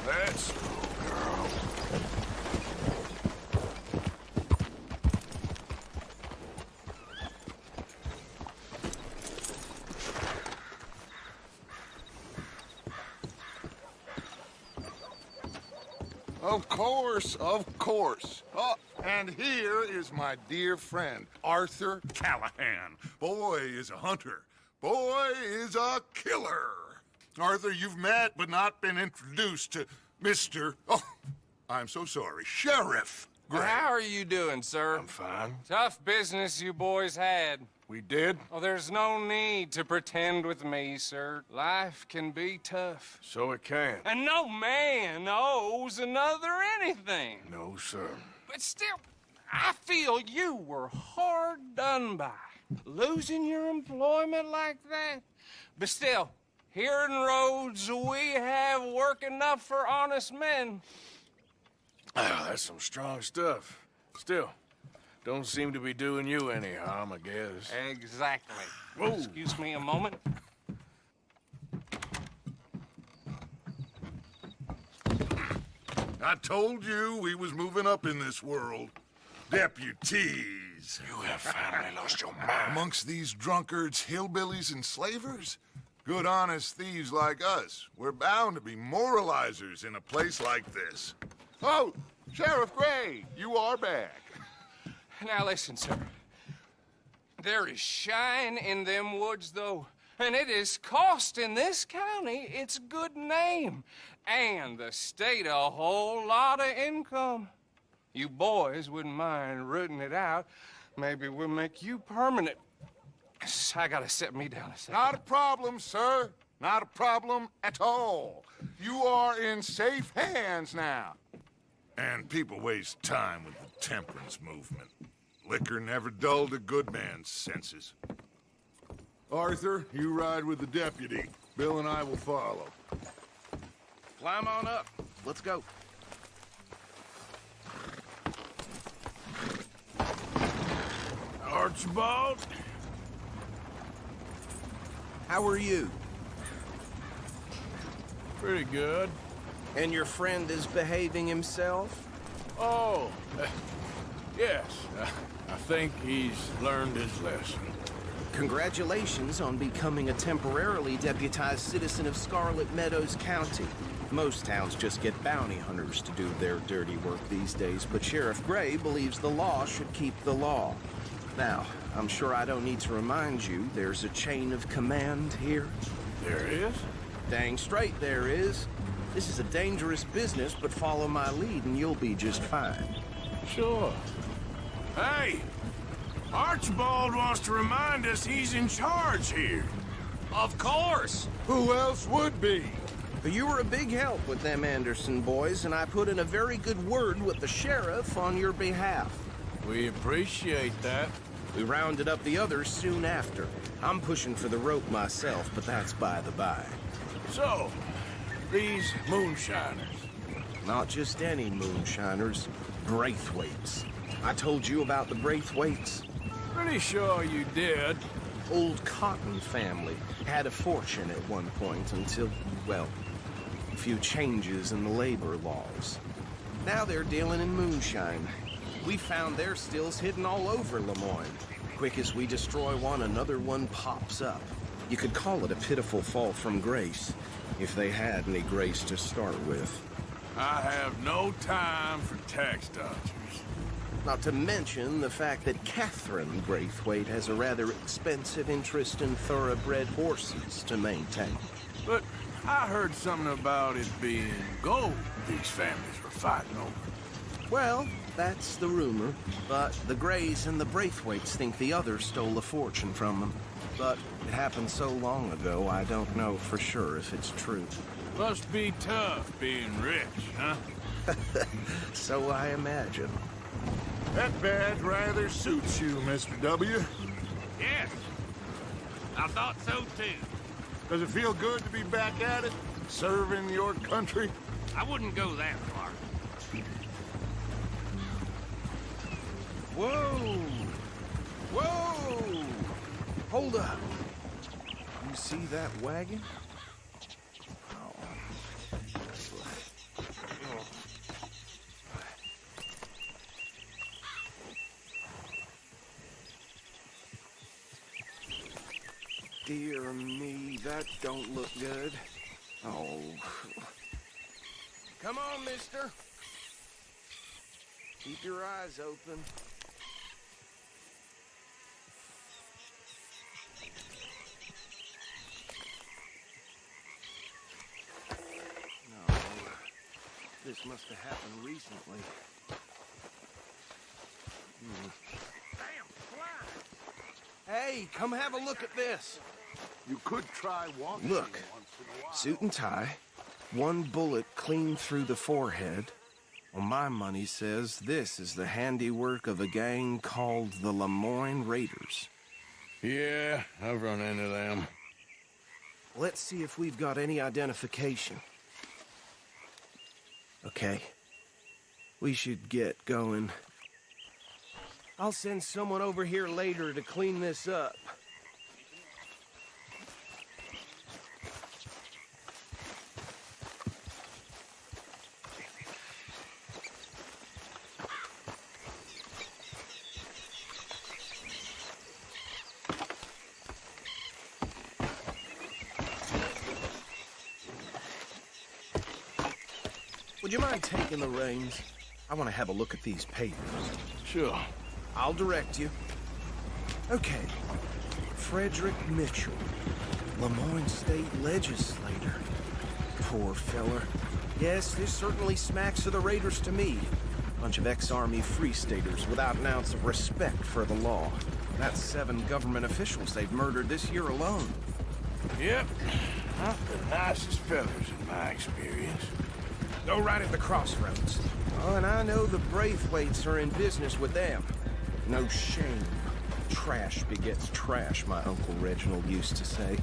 Let's go, girl. Of course, of course. Oh, and here is my dear friend, Arthur Callahan. Boy is a hunter. Boy is a killer. Arthur, you've met but not been introduced to Mr. Oh, I'm so sorry, Sheriff Gray. How are you doing, sir? I'm fine. Tough business you boys had. We did? Oh, there's no need to pretend with me, sir. Life can be tough. So it can. And no man owes another anything. No, sir. But still, I feel you were hard done by. Losing your employment like that. But still, here in Rhodes, we have work enough for honest men. Ah, that's some strong stuff. Still, don't seem to be doing you any harm, I guess. Exactly. Whoa. Excuse me a moment. I told you we was moving up in this world. Deputies. You have finally lost your mind. Amongst these drunkards, hillbillies, and slavers? Good, honest thieves like us. We're bound to be moralizers in a place like this. Oh, Sheriff Gray, you are back. Now listen, sir. There is shine in them woods, though, and it is costing this county its good name and the state a whole lot of income. You boys wouldn't mind rooting it out. Maybe we'll make you permanent. I gotta sit me down a second. Not a problem, sir. Not a problem at all. You are in safe hands now. And people waste time with the temperance movement. Liquor never dulled a good man's senses. Arthur, you ride with the deputy. Bill and I will follow. Climb on up. Let's go. Archibald? How are you? Pretty good. And your friend is behaving himself? Oh, yes. I think he's learned his lesson. Congratulations on becoming a temporarily deputized citizen of Scarlet Meadows County. Most towns just get bounty hunters to do their dirty work these days, but Sheriff Gray believes the law should keep the law. Now, I'm sure I don't need to remind you, there's a chain of command here. There is? Dang straight there is. This is a dangerous business, but follow my lead and you'll be just fine. Sure. Hey! Archibald wants to remind us he's in charge here. Of course! Who else would be? You were a big help with them Anderson boys, and I put in a very good word with the sheriff on your behalf. We appreciate that. We rounded up the others soon after. I'm pushing for the rope myself, but that's by the by. So, these moonshiners. Not just any moonshiners, Braithwaites. I told you about the Braithwaites. Pretty sure you did. Old Cotton family had a fortune at one point until, well, a few changes in the labor laws. Now they're dealing in moonshine. We found their stills hidden all over Lemoyne. Quick as we destroy one, another one pops up. You could call it a pitiful fall from grace, if they had any grace to start with. I have no time for tax dodgers. Not to mention the fact that Catherine Braithwaite has a rather expensive interest in thoroughbred horses to maintain. But I heard something about it being gold these families were fighting over. Well, that's the rumor. But the Grays and the Braithwaites think the others stole a fortune from them. But it happened so long ago, I don't know for sure if it's true. Must be tough being rich, huh? So I imagine. That badge rather suits you, Mr. W. Yes. I thought so, too. Does it feel good to be back at it? Serving your country? I wouldn't go that far. Whoa! Whoa! Hold up. You see that wagon? Oh. dear me, that don't look good. Oh. Come on, mister. Keep your eyes open. No, this must have happened recently. Hey, come have a look at this. You could try walking. Look, suit and tie, one bullet clean through the forehead. Well, my money says this is the handiwork of a gang called the Lemoyne Raiders. Yeah, I've run into them. Let's see if we've got any identification. Okay. We should get going. I'll send someone over here later to clean this up. Would you mind taking the reins? I want to have a look at these papers. Sure. I'll direct you. Okay. Frederick Mitchell, Lemoyne State Legislator. Poor feller. Yes, this certainly smacks of the Raiders to me. Bunch of ex-Army Free Staters without an ounce of respect for the law. That's 7 government officials they've murdered this year alone. Yep. Not the nicest fellas in my experience. Go right at the crossroads. Oh, and I know the Braithwaites are in business with them. No shame. Trash begets trash, my Uncle Reginald used to say.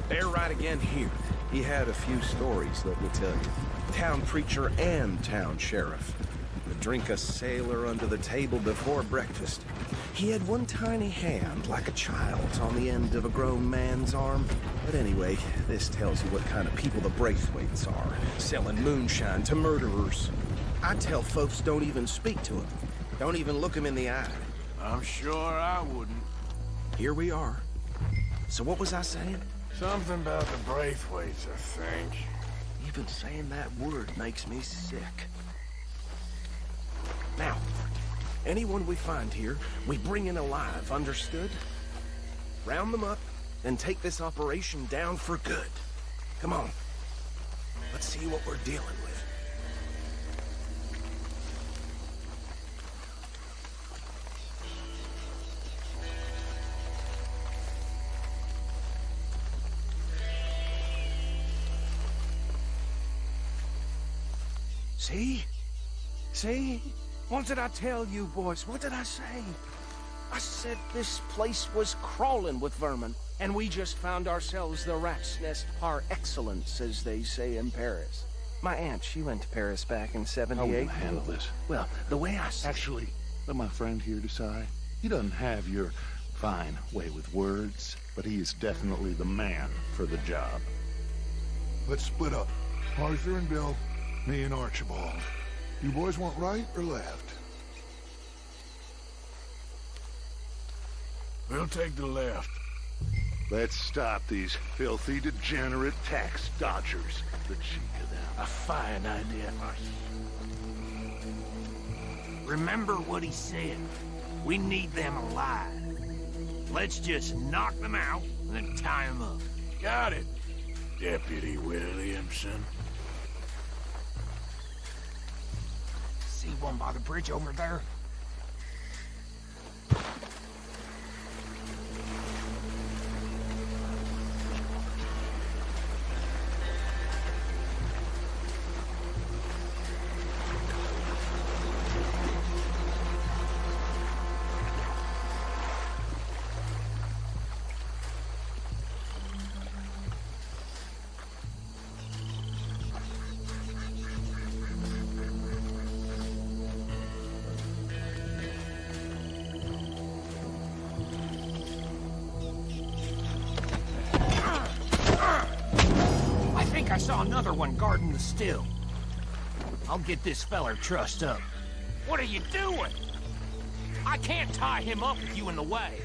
They're right again here. He had a few stories, let me tell you. Town preacher and town sheriff. Would drink a sailor under the table before breakfast. He had one tiny hand, like a child's, on the end of a grown man's arm. But anyway, this tells you what kind of people the Braithwaites are. Selling moonshine to murderers. I tell folks don't even speak to him. Don't even look him in the eye. I'm sure I wouldn't. Here we are. So what was I saying? Something about the Braithwaites, I think. Even saying that word makes me sick. Now, anyone we find here, we bring in alive, understood? Round them up, and take this operation down for good. Come on. Let's see what we're dealing with. See? See? What did I tell you, boys? What did I say? I said this place was crawling with vermin, and we just found ourselves the rat's nest par excellence, as they say in Paris. My aunt, she went to Paris back in '78. How will you handle this? Well, the way I see Actually, let my friend here decide. He doesn't have your fine way with words, but he is definitely the man for the job. Let's split up. Arthur and Bill, me and Archibald. You boys want right or left? We'll take the left. Let's stop these filthy, degenerate tax dodgers. The cheek of them. A fine idea. Remember what he said. We need them alive. Let's just knock them out and then tie them up. Got it, Deputy Williamson. See one by the bridge over there? I saw another one guarding the still. I'll get this feller trussed up. What are you doing? I can't tie him up with you in the way.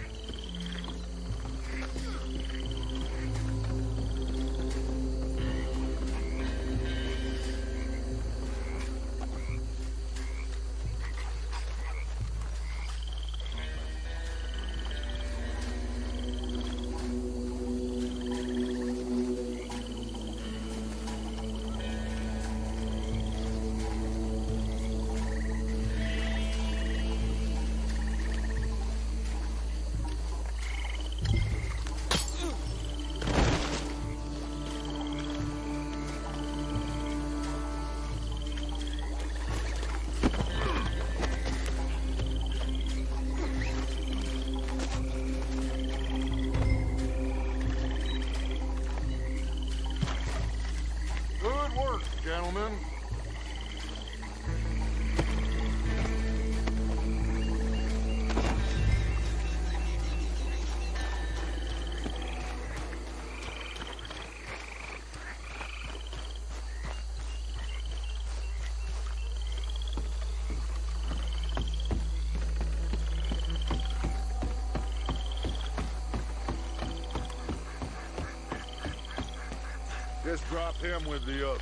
Just drop him with the others.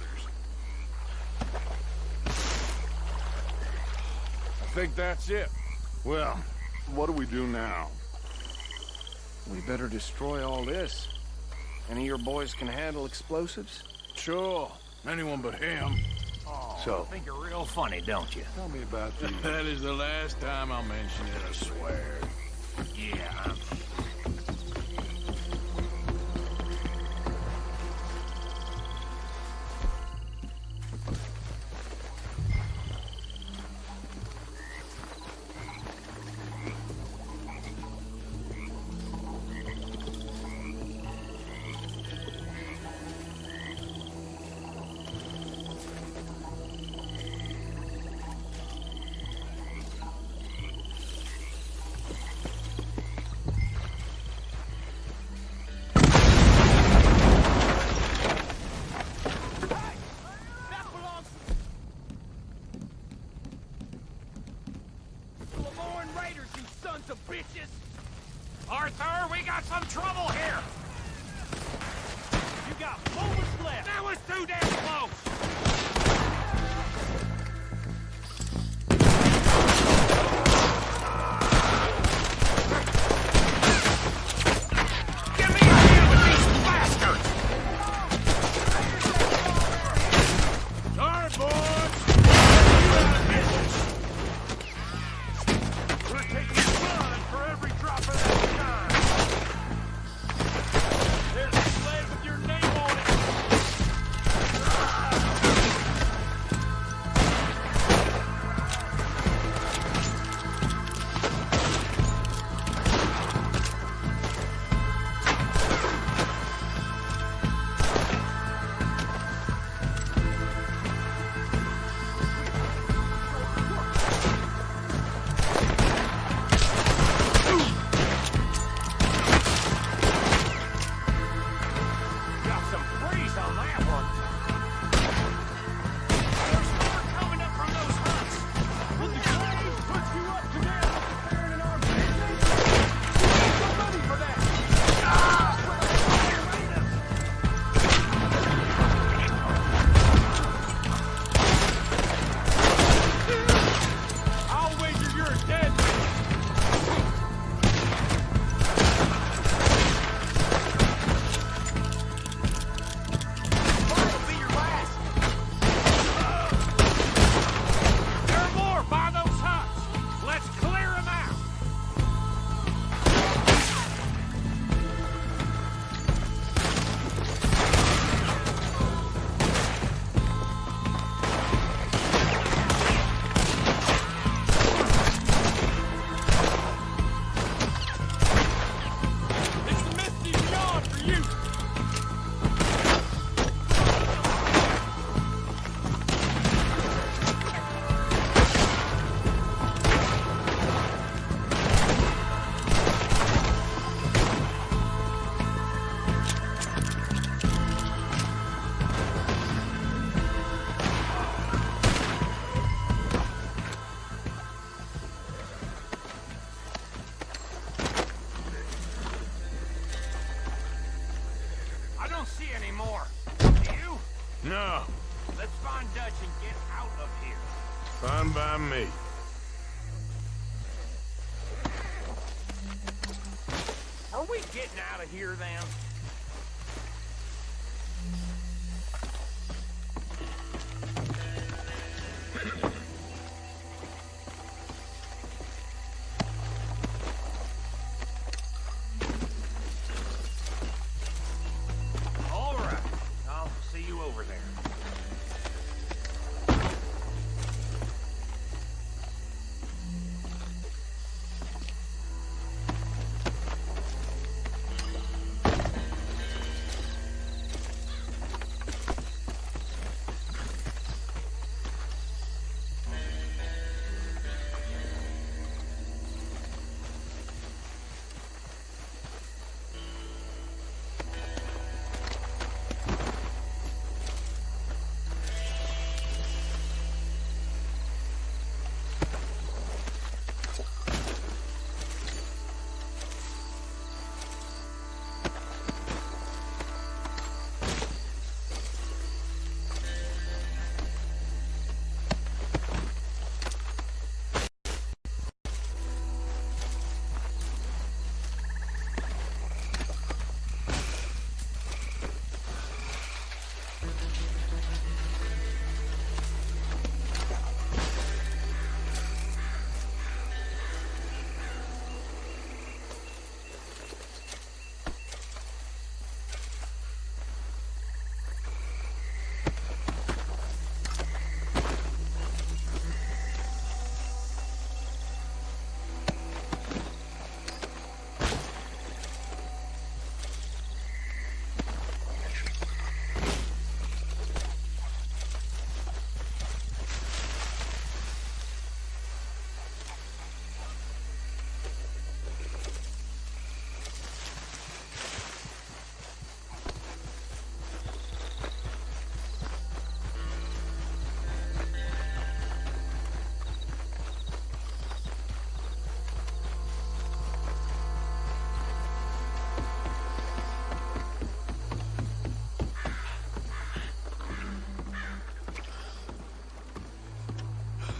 I think that's it. Well, what do we do now? We better destroy all this. Any of your boys can handle explosives? Sure. Anyone but him. Oh, So- I think you're real funny, don't you? Tell me about these. That is the last time I'll mention it, I swear. Yeah. Lemoyne Raiders, you sons of bitches! Arthur, we got some trouble here! You got moments left! That was too damn close! Get me out here with these bastards! Sorry, boys. We're taking blood for every drop of that shine! There's a sled with your name on it! Got some breeze on that one. There's more coming up from those huts. Will the flames put you up to them? Firing in our business? Get ready for that. I'll wager you're dead. That'll be your last. There are more by those huts. Let's clear them out. It's the misty beyond for you. I don't see any more. Do you? No. Let's find Dutch and get out of here. Fine by me. Are we getting out of here then? All right. I'll see you over there.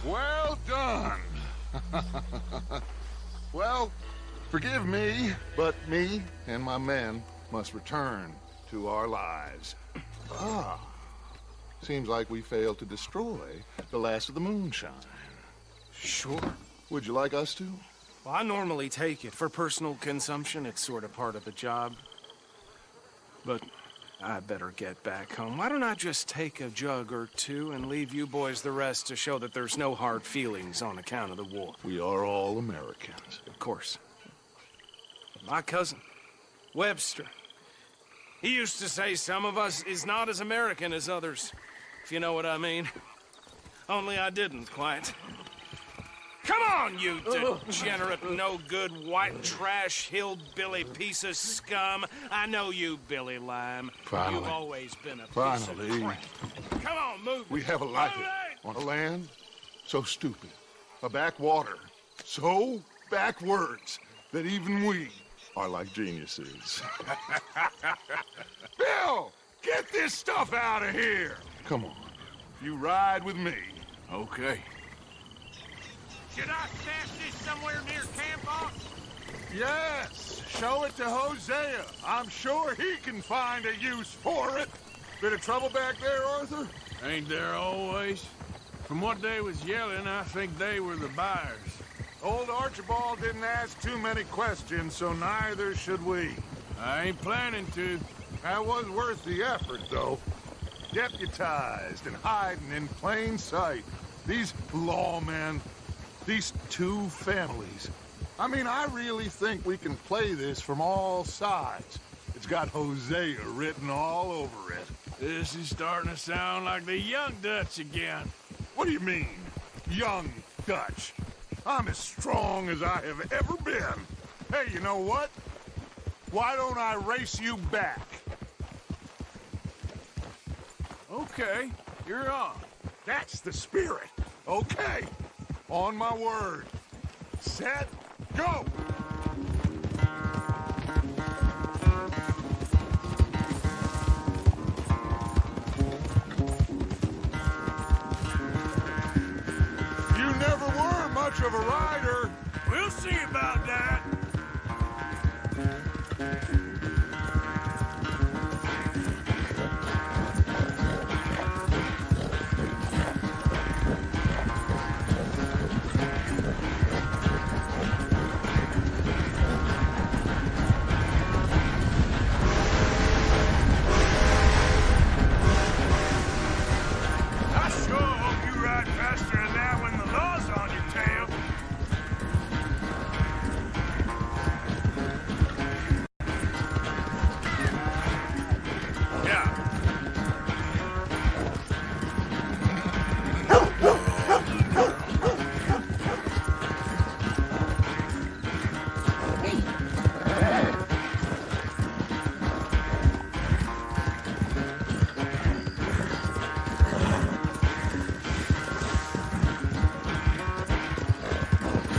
Well done. Well, forgive me, but me and my men must return to our lives. Ah, seems like we failed to destroy the last of the moonshine. Sure. Would you like us to? Well, I normally take it. For personal consumption, it's sort of part of the job. But I better get back home. Why don't I just take a jug or two and leave you boys the rest to show that there's no hard feelings on account of the war? We are all Americans. Of course. My cousin, Webster, he used to say some of us is not as American as others, if you know what I mean. Only I didn't quite. Come on, you degenerate, no-good, white trash, hillbilly piece of scum. I know you, Billy Lime. Finally. You've always been a piece Finally. of crap. Come on, move. We have a life on a land so stupid, a backwater so backwards that even we are like geniuses. Bill, get this stuff out of here. Come on, you ride with me. Okay. Should I stash this somewhere near camp, boss? Yes, show it to Hosea. I'm sure he can find a use for it. Bit of trouble back there, Arthur? Ain't there always? From what they was yelling, I think they were the buyers. Old Archibald didn't ask too many questions, so neither should we. I ain't planning to. That was worth the effort, though. Deputized and hiding in plain sight. These lawmen, these two families. I mean, I really think we can play this from all sides. It's got Hosea written all over it. This is starting to sound like the Young Dutch again. What do you mean, Young Dutch? I'm as strong as I have ever been. Hey, you know what? Why don't I race you back? Okay, you're on. That's the spirit. Okay, on my word. Set, go! You never were much of a rider. We'll see about that. I sure hope you ride faster than that when the law's on your tail.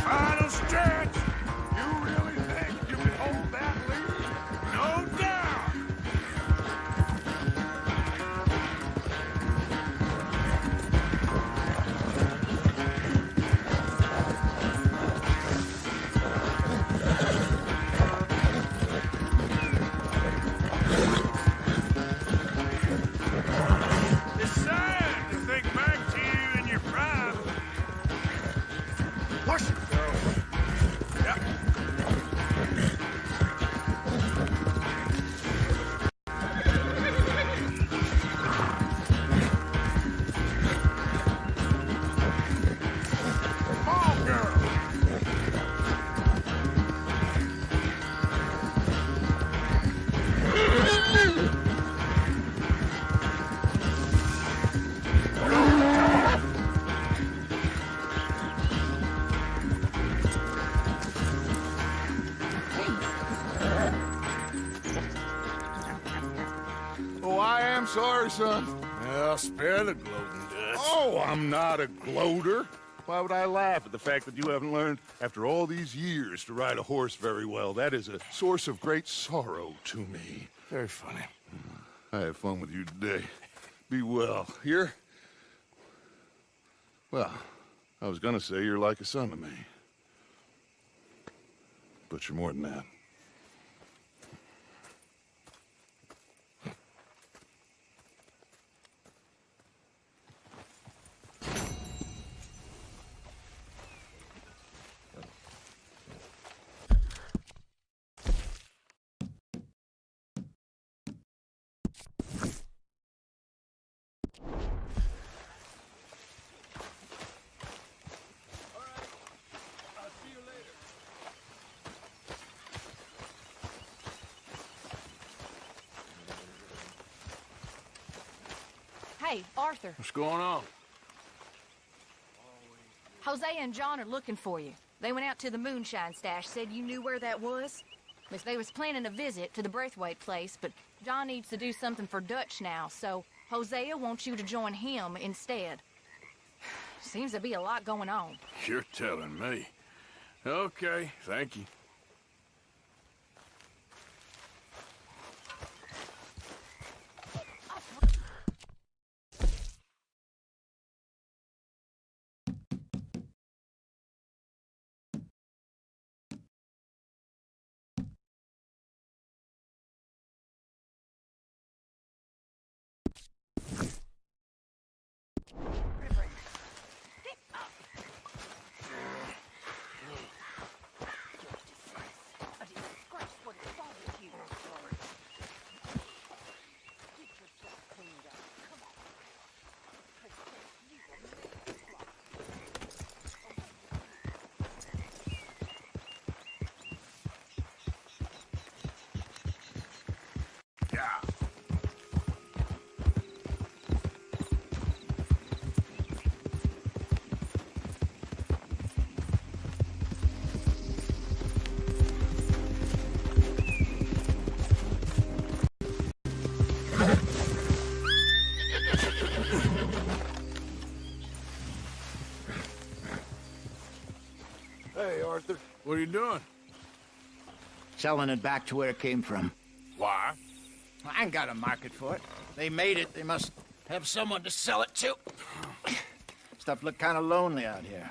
Final stretch! You really think you can hold that lead? No doubt! It's sad to think back to you in your prime. Push it, girl. Yep. Come on, girl. Oh, I am sorry, son. Well, spare the gloating, Dutch. Oh, I'm not a gloater. Why would I laugh at the fact that you haven't learned, after all these years, to ride a horse very well? That is a source of great sorrow to me. Very funny. I had fun with you today. Be well. Here? Well, I was gonna say you're like a son to me. But you're more than that. Hey, Arthur. What's going on? Jose and John are looking for you. They went out to the moonshine stash, said you knew where that was. Miss, they was planning a visit to the Braithwaite place, but John needs to do something for Dutch now, so Hosea wants you to join him instead. Seems to be a lot going on. You're telling me. Okay, thank you. Hey, Arthur. What are you doing? Selling it back to where it came from. Why? I ain't got a market for it. They made it. They must have someone to sell it to. Stuff look kind of lonely out here.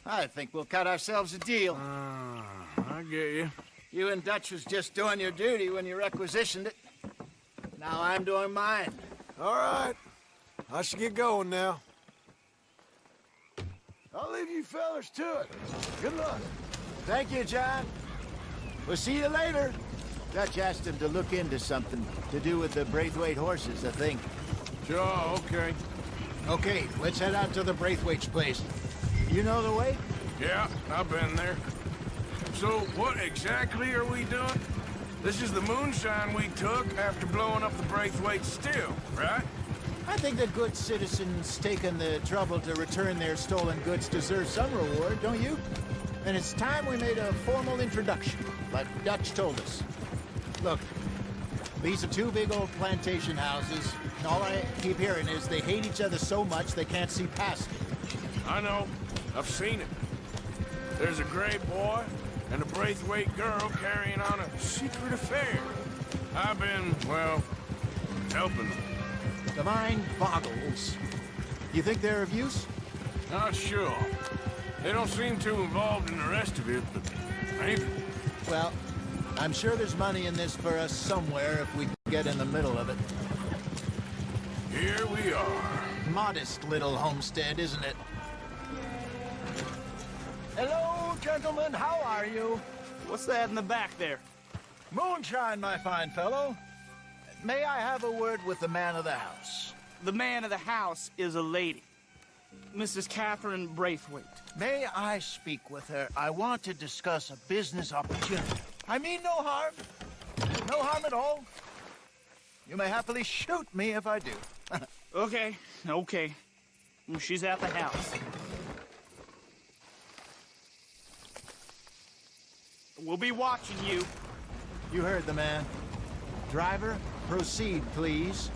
I think we'll cut ourselves a deal. I get you. You and Dutch was just doing your duty when you requisitioned it. Now I'm doing mine. All right. I should get going now. I'll leave you fellas to it. Good luck. Thank you, John. We'll see you later. Dutch asked him to look into something to do with the Braithwaite horses, I think. Sure, okay. Okay, let's head out to the Braithwaite's place. You know the way? Yeah, I've been there. So, what exactly are we doing? This is the moonshine we took after blowing up the Braithwaite still, right? I think that good citizens taking the trouble to return their stolen goods deserve some reward, don't you? And it's time we made a formal introduction, like Dutch told us. Look, these are two big old plantation houses, and all I keep hearing is they hate each other so much they can't see past it. I know. I've seen it. There's a gray boy and a Braithwaite girl carrying on a secret affair. I've been, well, helping them. The mind boggles. You think they're of use? Not sure. They don't seem too involved in the rest of it, but maybe. Well, I'm sure there's money in this for us somewhere if we get in the middle of it. Here we are. Modest little homestead, isn't it? Hello, gentlemen. How are you? What's that in the back there? Moonshine, my fine fellow. May I have a word with the man of the house? The man of the house is a lady. Mrs. Catherine Braithwaite. May I speak with her? I want to discuss a business opportunity. I mean no harm. No harm at all. You may happily shoot me if I do. Okay. She's at the house. We'll be watching you. You heard the man. Driver, proceed, please.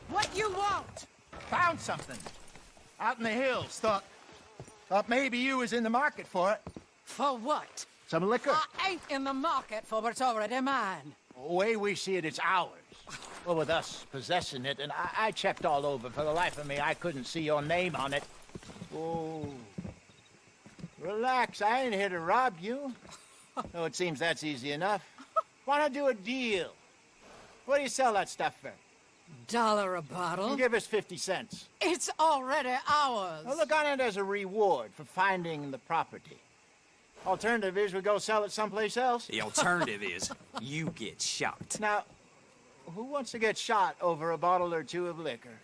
What you want? found something. Out in the hills. Thought maybe you was in the market for it. For what? Some liquor. I ain't in the market for what's already mine. The way we see it, it's ours. Well, with us possessing it, and I checked all over. For the life of me, I couldn't see your name on it. Oh. Relax, I ain't here to rob you. Oh, it seems that's easy enough. Why not do a deal? What do you sell that stuff for? $1 a bottle? Give us 50 cents. It's already ours. Well, look on it as a reward for finding the property. Alternative is we go sell it someplace else. The alternative is you get shot. Now, who wants to get shot over a bottle or two of liquor?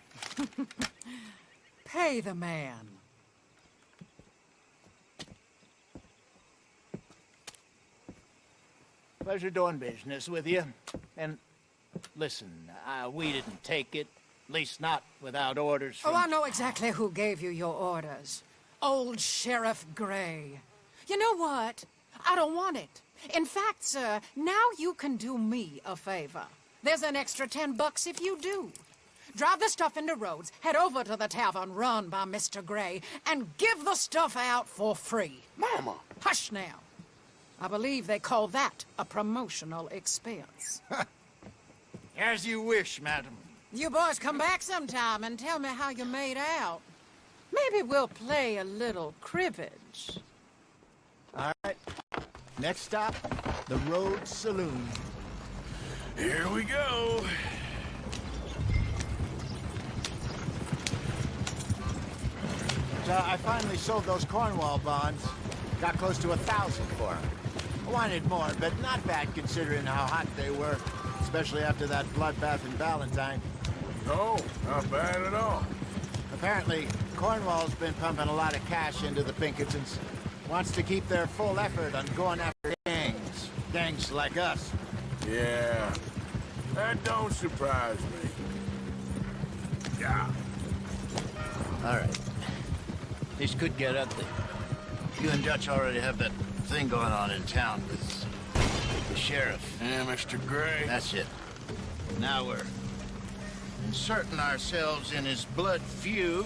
Pay the man. Pleasure doing business with you. And listen, we didn't take it. At least not without orders from... Oh, I know exactly who gave you your orders. Old Sheriff Gray. You know what? I don't want it. In fact, sir, now you can do me a favor. There's an extra $10 if you do. Drive the stuff into Rhodes, head over to the tavern run by Mr. Gray, and give the stuff out for free. Mama! Hush now. I believe they call that a promotional expense. As you wish, madam. You boys come back sometime and tell me how you made out. Maybe we'll play a little cribbage. All right. Next stop, the Rhodes Saloon. Here we go. So I finally sold those Cornwall bonds. Got close to 1,000 for them. I wanted more, but not bad considering how hot they were, especially after that bloodbath in Valentine. No, not bad at all. Apparently, Cornwall's been pumping a lot of cash into the Pinkertons. Wants to keep their full effort on going after gangs. Gangs like us. Yeah, that don't surprise me. Yeah. All right. This could get ugly. You and Dutch already have that thing going on in town with the sheriff. Yeah, Mr. Gray. That's it. Now we're inserting ourselves in his blood feud.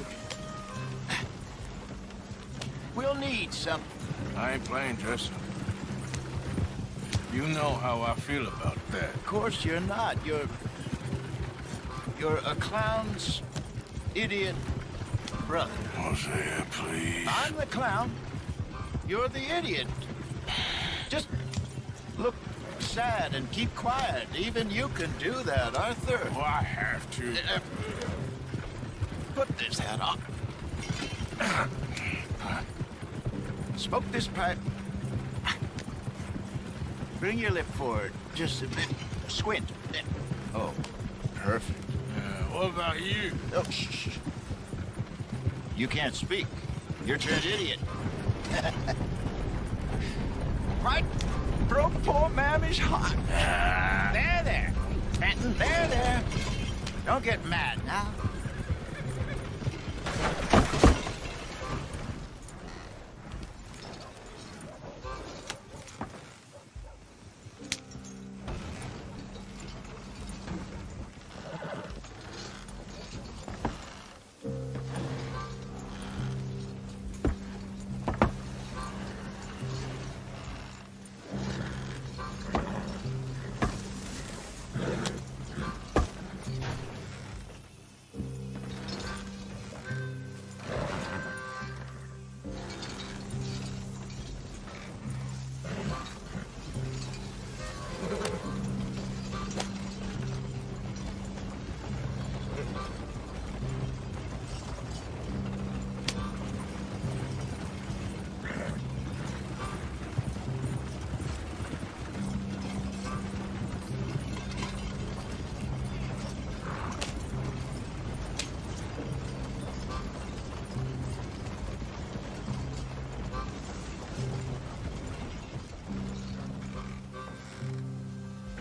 We'll need something. I ain't playing, Jesse. You know how I feel about that. Of course you're not. You're a clown's idiot brother. Hosea, please. I'm the clown. You're the idiot. Just look sad and keep quiet. Even you can do that, Arthur. Well, I have to. Put this hat on. Smoke this pipe. Bring your lip forward. Just a bit. Squint. Oh, perfect. What about you? Oh, shh. You can't speak. You're turned idiot. Right? Broke poor Mammy's heart. There. Fenton, there. Don't get mad now.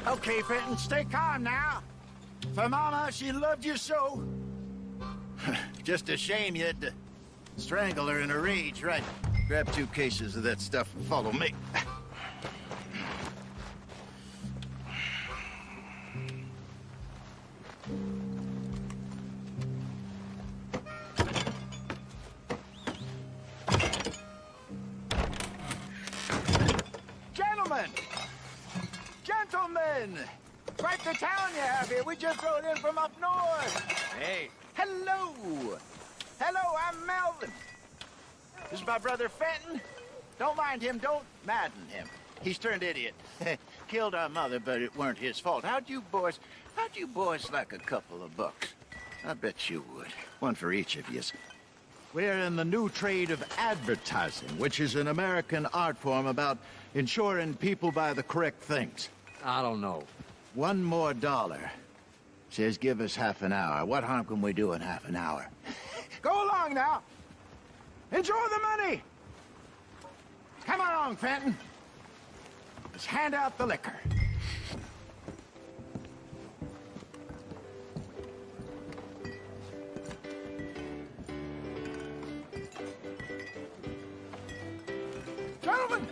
Okay, Fenton, stay calm now. For Mama, she loved you so. Just a shame you had to strangle her in a rage, right? Grab 2 cases of that stuff and follow me. We just rode in from up north. Hey. Hello. Hello, I'm Melvin. This is my brother Fenton. Don't mind him. Don't madden him. He's turned idiot. Killed our mother, but it weren't his fault. How'd you boys like a couple of bucks? I bet you would. One for each of yous. We're in the new trade of advertising, which is an American art form about ensuring people buy the correct things. I don't know. $1 more. Says give us half an hour. What harm can we do in half an hour? Go along now. Enjoy the money. Come along, Fenton. Let's hand out the liquor. Gentlemen!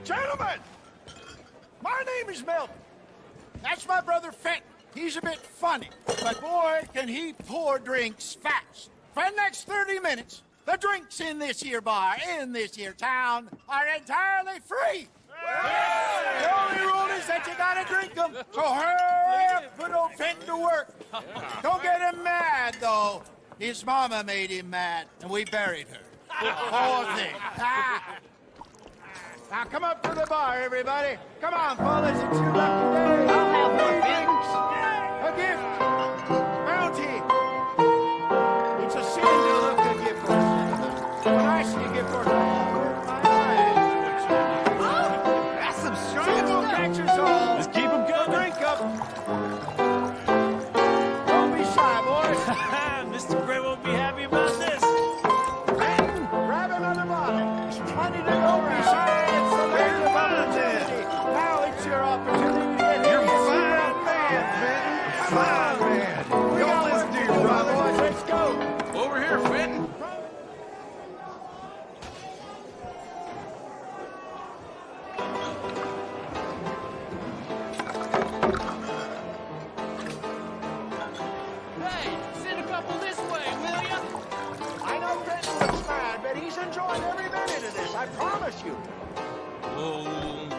Gentlemen! My name is Melvin. That's my brother Fenton. He's a bit funny, but boy, can he pour drinks fast. For the next 30 minutes, the drinks in this here bar, in this here town, are entirely free. The only rule is that you gotta drink them. So hurry up, put old Fenton to work. Don't get him mad, though. His mama made him mad, and we buried her. Poor thing. Now come up to the bar, everybody. Come on, fellas, it's your lucky day. I'll have more things. A gift. Bounty. It's a sin to look a gift horse. When I see a gift horse, my eyes. Oh, that's some strong stuff. Catch your soul. Just keep them coming. Drink up. Don't be shy, boys. Mr. Gray won't be happy about this. Fenton, grab another bottle. It's plenty to go around. Now it's your opportunity to get here. You're fine, man. Fine, man. Don't listen to your brother. Let's go. Over here, Fenton. Hey, send a couple this way, will ya? I know Fenton looks mad, but he's enjoying every minute of this. I promise you. Oh,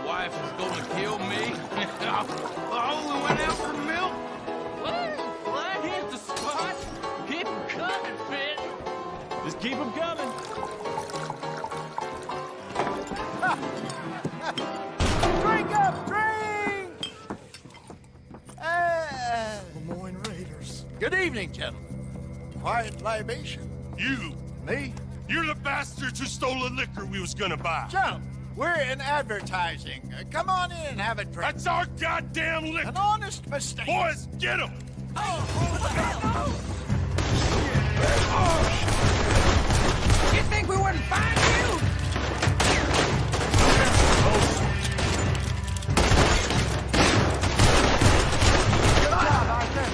wife is gonna kill me. I only went out for milk. Well, that hit the spot. Keep 'em coming, Fenton. Just keep them coming. Drink up, drink! Lemoyne Raiders. Good evening, gentlemen. Quiet libation. You! Me? You're the bastards who stole the liquor we was gonna buy. Gentlemen, we're in advertising. Come on in and have a drink. That's our goddamn liquor! An honest mistake. Boys, get him! You think we wouldn't find you? Good job, Arthur.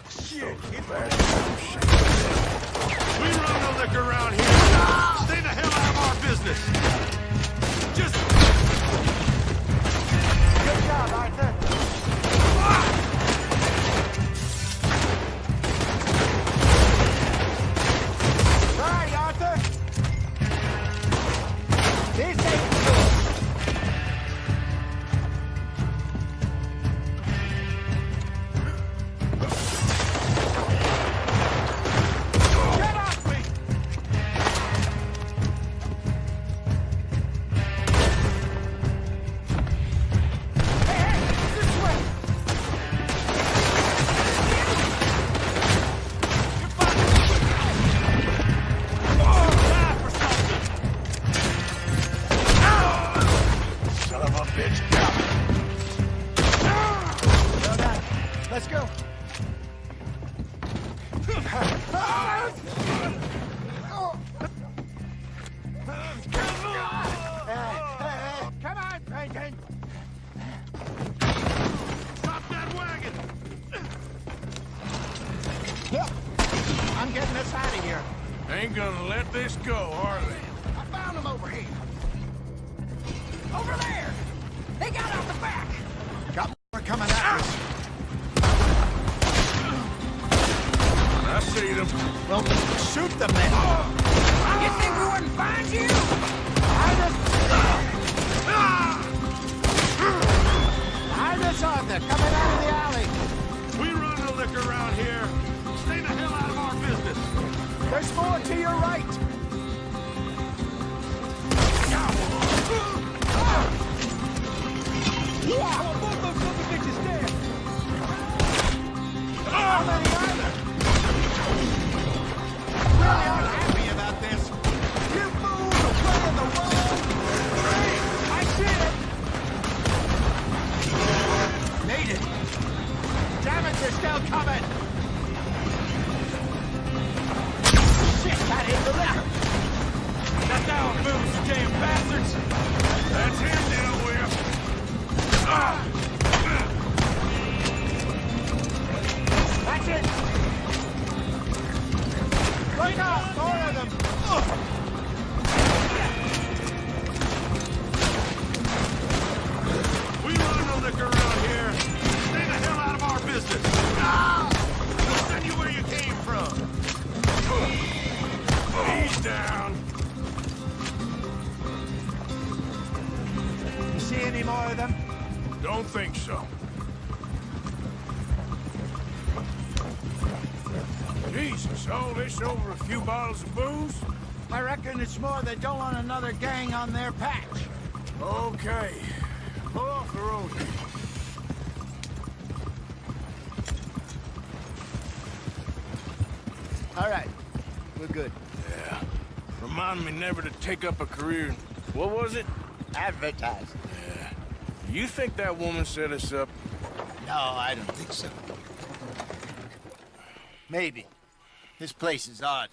Shit, we run the liquor around here. Stay the hell out of our business. Just... Good job, Arthur. Right, Arthur. This ain't Get off me! Ain't gonna let this go, are they? I found him over here. Over there! They got out the back! Got more coming at us. I see them. Well, shoot them then. You think we wouldn't find you? Behind us, Arthur, coming out of the alley. We run the liquor around here. Stay the hell out of our business. There's more to your right. How many are there? Really aren't happy about this. You fools are playing the role. Hey, I see it. Made it. Damn it, they're still coming. Shit, that hit the liquor. Shut down, booze, you damn bastards! That's him dealt with. That's it. Right off, more of them. We run the liquor around here. Stay the hell out of our business. We'll send you where you came from. He's down. You see any more of them? Don't think so. Jesus, all this over a few bottles of booze? I reckon it's more they don't want another gang on their patch. Okay. Pull off the road. All right, we're good. Yeah. Remind me never to take up a career in, what was it? Advertising. Yeah. You think that woman set us up? No, I don't think so. Maybe. This place is odd.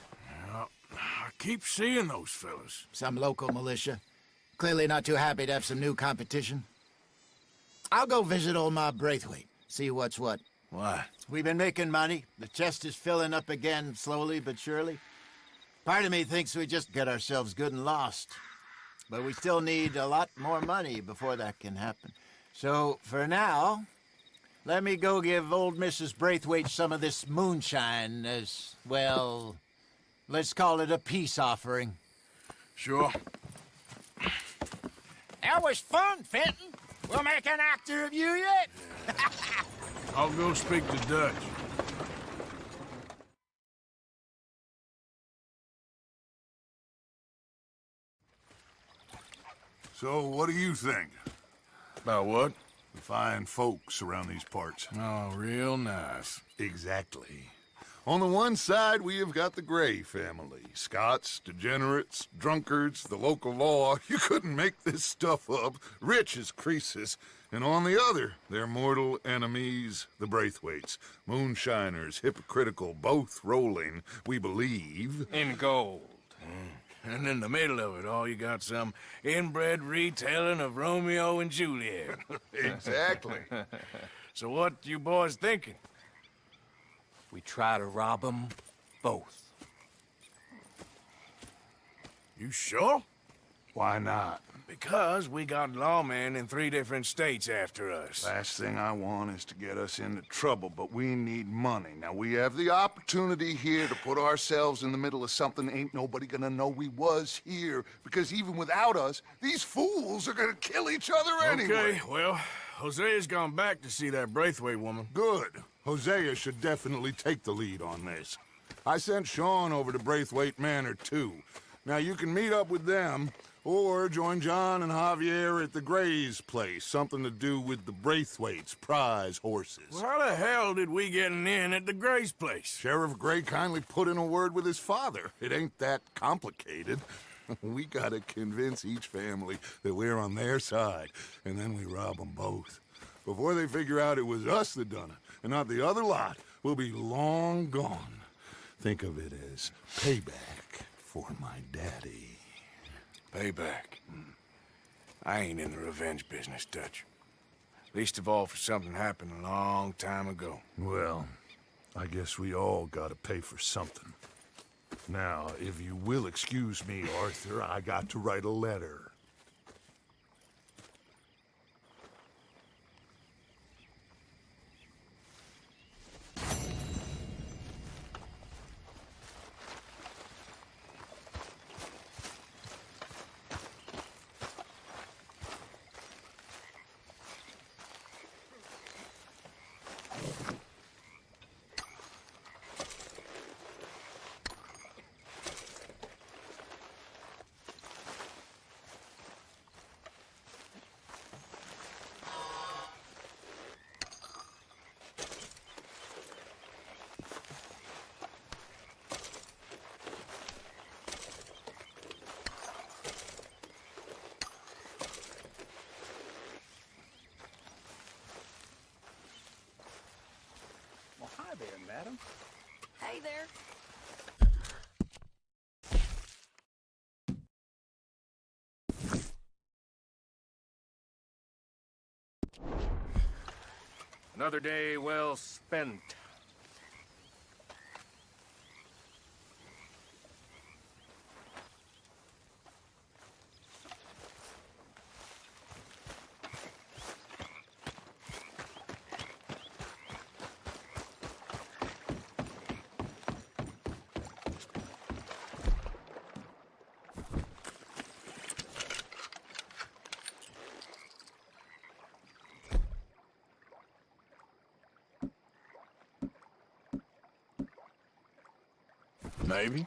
Well, I keep seeing those fellas. Some local militia. Clearly not too happy to have some new competition. I'll go visit old Ma Braithwaite, see what's what. Why? We've been making money. The chest is filling up again, slowly but surely. Part of me thinks we just get ourselves good and lost. But we still need a lot more money before that can happen. So, for now, let me go give old Mrs. Braithwaite some of this moonshine as, well, let's call it a peace offering. Sure. That was fun, Fenton. We'll make an actor of you yet. I'll go speak to Dutch. So, what do you think? About what? The fine folks around these parts. Oh, real nice. Exactly. On the one side, we have got the Gray family. Scots, degenerates, drunkards, the local law. You couldn't make this stuff up. Rich as Croesus. And on the other, their mortal enemies, the Braithwaites. Moonshiners, hypocritical, both rolling, we believe. In gold. And in the middle of it all, you got some inbred retelling of Romeo and Juliet. Exactly. So what you boys thinking? We try to rob them both. You sure? Why not? Because we got lawmen in 3 different states after us. Last thing I want is to get us into trouble, but we need money. Now, we have the opportunity here to put ourselves in the middle of something ain't nobody gonna know we was here, because even without us, these fools are gonna kill each other anyway. Okay, well, Hosea's gone back to see that Braithwaite woman. Good. Hosea should definitely take the lead on this. I sent Sean over to Braithwaite Manor, too. Now, you can meet up with them, or join John and Javier at the Gray's place. Something to do with the Braithwaites' prize horses. Well, how the hell did we get in at the Gray's place? Sheriff Gray kindly put in a word with his father. It ain't that complicated. We gotta convince each family that we're on their side, and then we rob them both. Before they figure out it was us that done it, and not the other lot, we'll be long gone. Think of it as payback for my daddy. Payback. I ain't in the revenge business, Dutch. Least of all for something happened a long time ago. Well, I guess we all gotta pay for something. Now, if you will excuse me, Arthur, I got to write a letter. Well, hi there, madam. Hey there. Another day well spent. Maybe.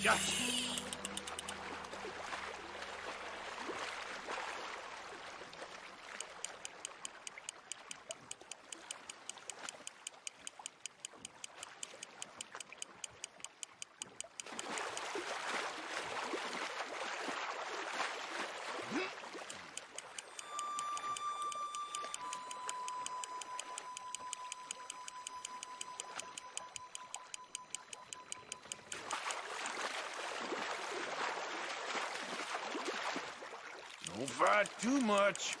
Gotcha. Don't fight too much.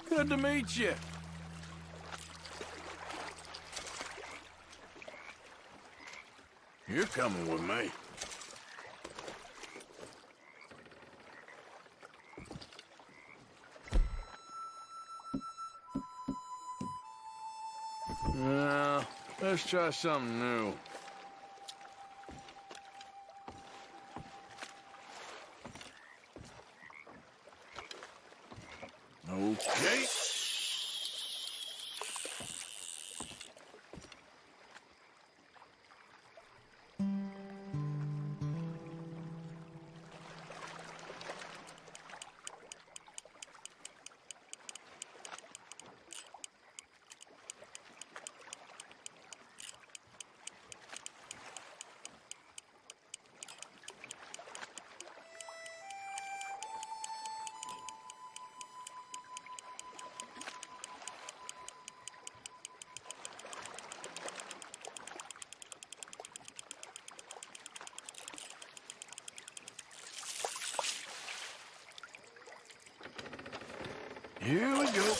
Good to meet you. You're coming with me. Now, let's try something new. Okay. Here we go.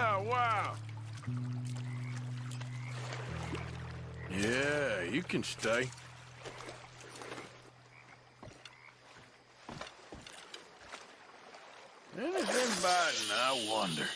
Wow. Yeah, you can stay. Anything biting, I wonder.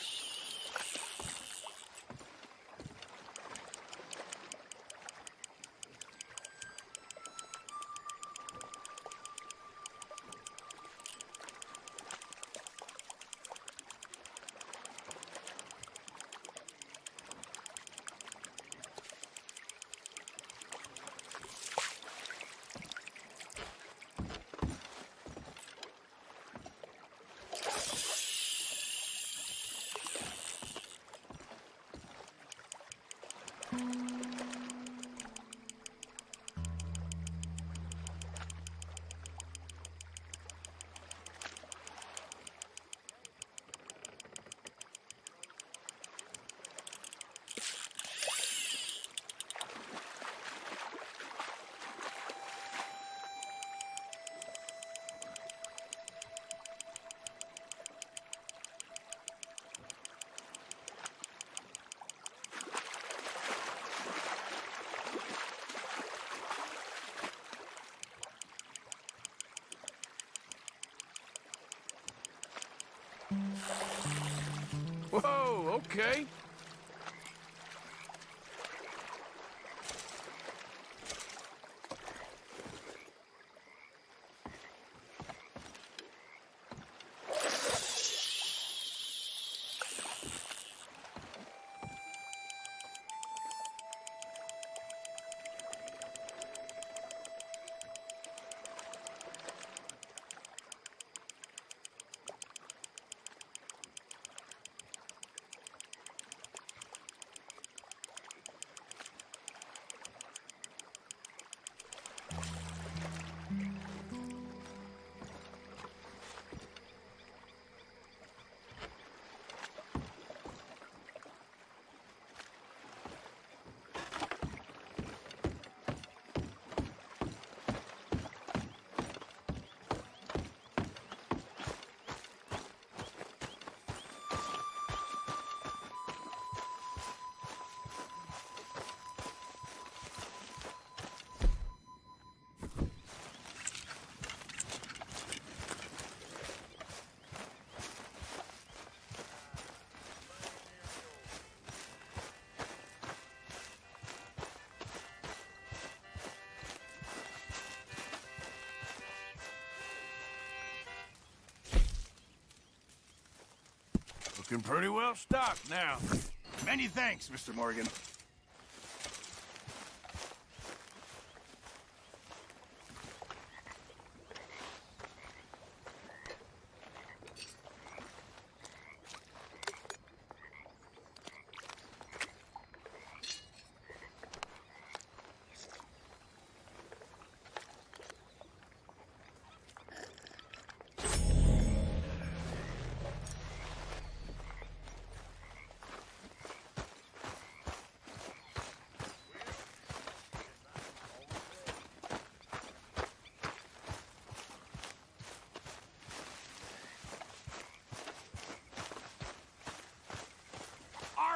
Whoa, okay. Looking pretty well stocked now. Many thanks, Mr. Morgan.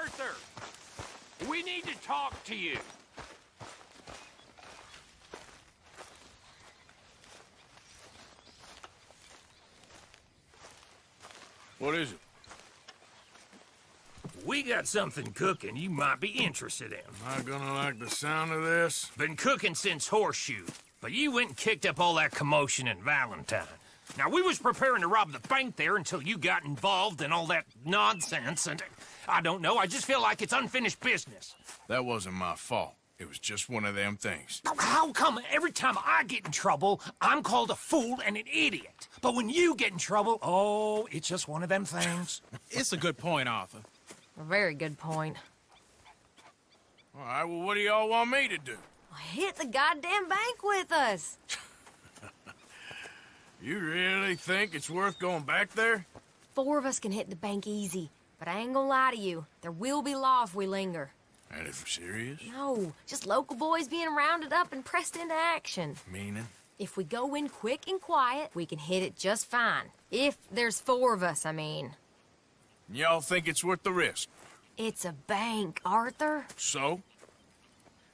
Arthur! We need to talk to you. What is it? We got something cooking you might be interested in. Am I gonna like the sound of this? Been cooking since Horseshoe, but you went and kicked up all that commotion in Valentine. Now, we was preparing to rob the bank there until you got involved in all that nonsense, and I don't know, I just feel like it's unfinished business. That wasn't my fault. It was just one of them things. How come every time I get in trouble, I'm called a fool and an idiot? But when you get in trouble, oh, it's just one of them things. It's a good point, Arthur. A very good point. All right, well, what do y'all want me to do? Hit the goddamn bank with us. You really think it's worth going back there? 4 of us can hit the bank easy, but I ain't gonna lie to you. There will be law if we linger. And if we're serious? No, just local boys being rounded up and pressed into action. Meaning? If we go in quick and quiet, we can hit it just fine. If there's 4 of us, I mean. Y'all think it's worth the risk? It's a bank, Arthur. So?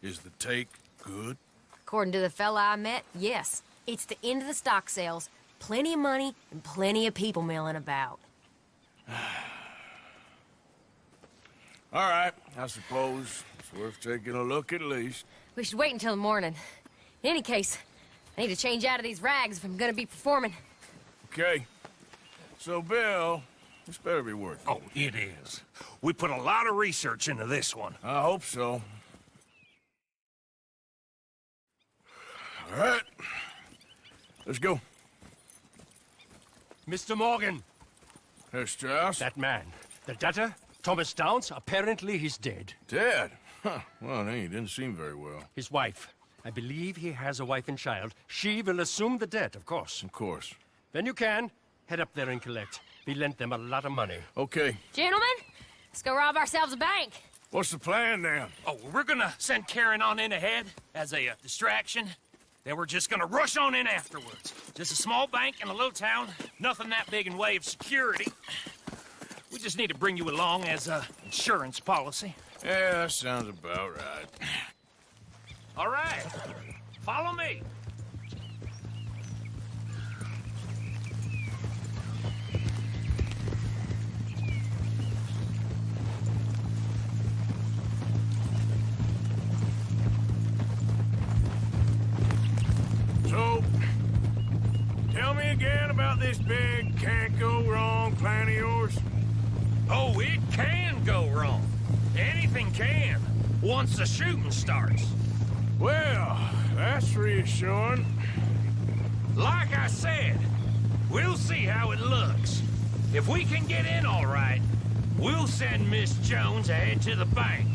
Is the take good? According to the fella I met, yes. It's the end of the stock sales. Plenty of money and plenty of people milling about. All right, I suppose it's worth taking a look at least. We should wait until the morning. In any case, I need to change out of these rags if I'm gonna be performing. Okay. So, Bill, this better be worth it. Oh, it is. We put a lot of research into this one. I hope so. All right. Let's go. Mr. Morgan. Herr Strauss? That man. The debtor, Thomas Downs, apparently he's dead. Dead? Huh. Well, he didn't seem very well. His wife. I believe he has a wife and child. She will assume the debt, of course. Of course. When you can, head up there and collect. We lent them a lot of money. Okay. Gentlemen, let's go rob ourselves a bank. What's the plan, then? Oh, we're gonna send Karen on in ahead as a distraction. Then we're just gonna rush on in afterwards. Just a small bank in a little town. Nothing that big in way of security. We just need to bring you along as a insurance policy. Yeah, that sounds about right. All right. Follow me. So, tell me again about this big can't-go-wrong plan of yours. Oh, it can go wrong. Anything can, once the shooting starts. Well, that's reassuring. Like I said, we'll see how it looks. If we can get in all right, we'll send Miss Jones ahead to the bank.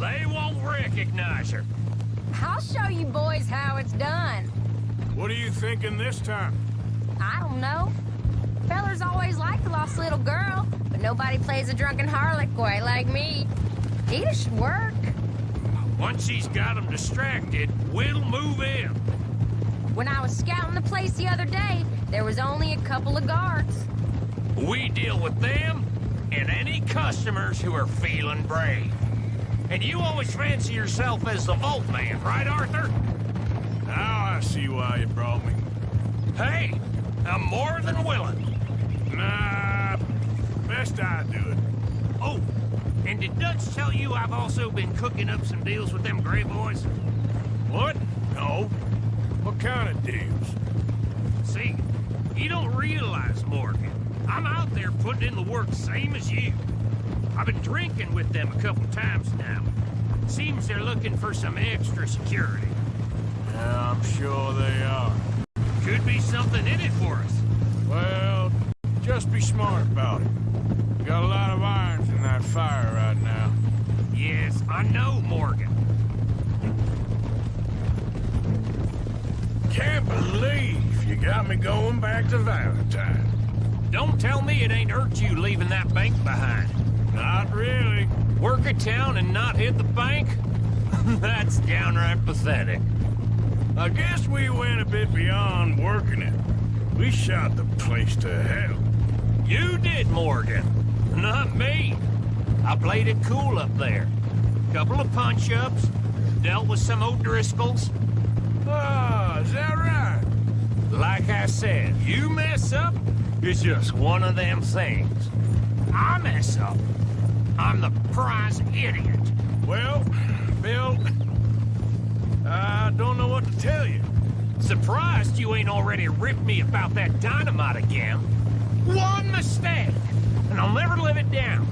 They won't recognize her. I'll show you boys how it's done. What are you thinking this time? I don't know. Fellers always like the lost little girl, but nobody plays a drunken harlot quite like me. It should work. Once she's got them distracted, we'll move in. When I was scouting the place the other day, there was only a couple of guards. We deal with them and any customers who are feeling brave. And you always fancy yourself as the vault man, right, Arthur? Now I see why you brought me. Hey, I'm more than willing. Nah, best I do it. Oh, and did Dutch tell you I've also been cooking up some deals with them Gray boys? What? No. What kind of deals? See, you don't realize, Morgan. I'm out there putting in the work same as you. I've been drinking with them a couple times now. Seems they're looking for some extra security. Yeah, I'm sure they are. Could be something in it for us. Well, just be smart about it. We got a lot of irons in that fire right now. Yes, I know, Morgan. Can't believe you got me going back to Valentine. Don't tell me it ain't hurt you leaving that bank behind. Not really. Work a town and not hit the bank? That's downright pathetic. I guess we went a bit beyond working it. We shot the place to hell. You did, Morgan. Not me. I played it cool up there. Couple of punch-ups, dealt with some O'Driscolls. Ah, is that right? Like I said, you mess up, it's just one of them things. I mess up, I'm the prize idiot. Well, Bill, I don't know what to tell you. Surprised you ain't already ripped me about that dynamite again. One mistake, and I'll never live it down.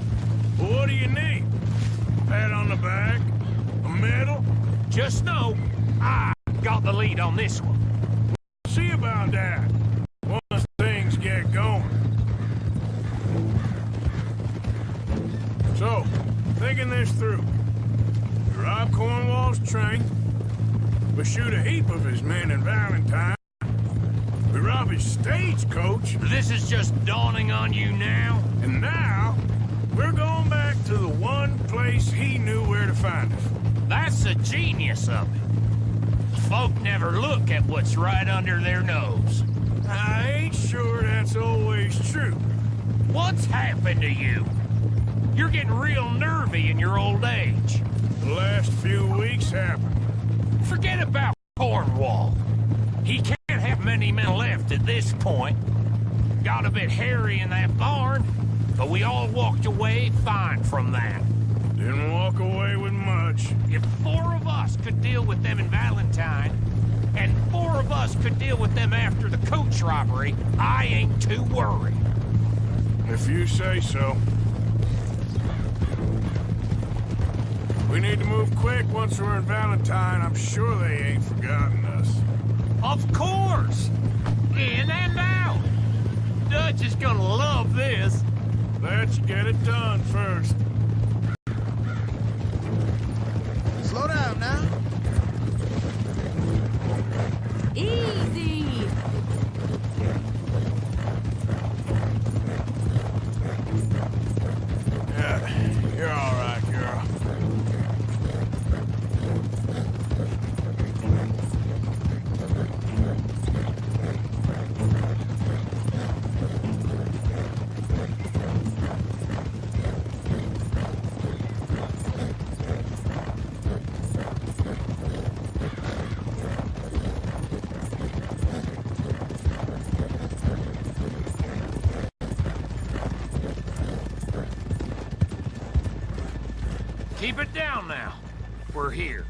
Well, what do you need? Pat on the back? A medal? Just know, I got the lead on this one. See about that. Once things get going. So, thinking this through. We rob Cornwall's train. We shoot a heap of his men in Valentine. We rob his stagecoach. This is just dawning on you now? And now, we're going back to the one place he knew where to find us. That's the genius of it. Folk never look at what's right under their nose. I ain't sure that's always true. What's happened to you? You're getting real nervy in your old age. The last few weeks happened. Forget about Cornwall. He can't have many men left at this point. Got a bit hairy in that barn, but we all walked away fine from that. Didn't walk away with much. If 4 of us could deal with them in Valentine, and 4 of us could deal with them after the coach robbery, I ain't too worried. If you say so. We need to move quick once we're in Valentine. I'm sure they ain't forgotten us. Of course! In and out! Dutch is gonna love this. Let's get it done first. Slow down now. Easy! Yeah, you're all right, girl. Keep it down now. We're here.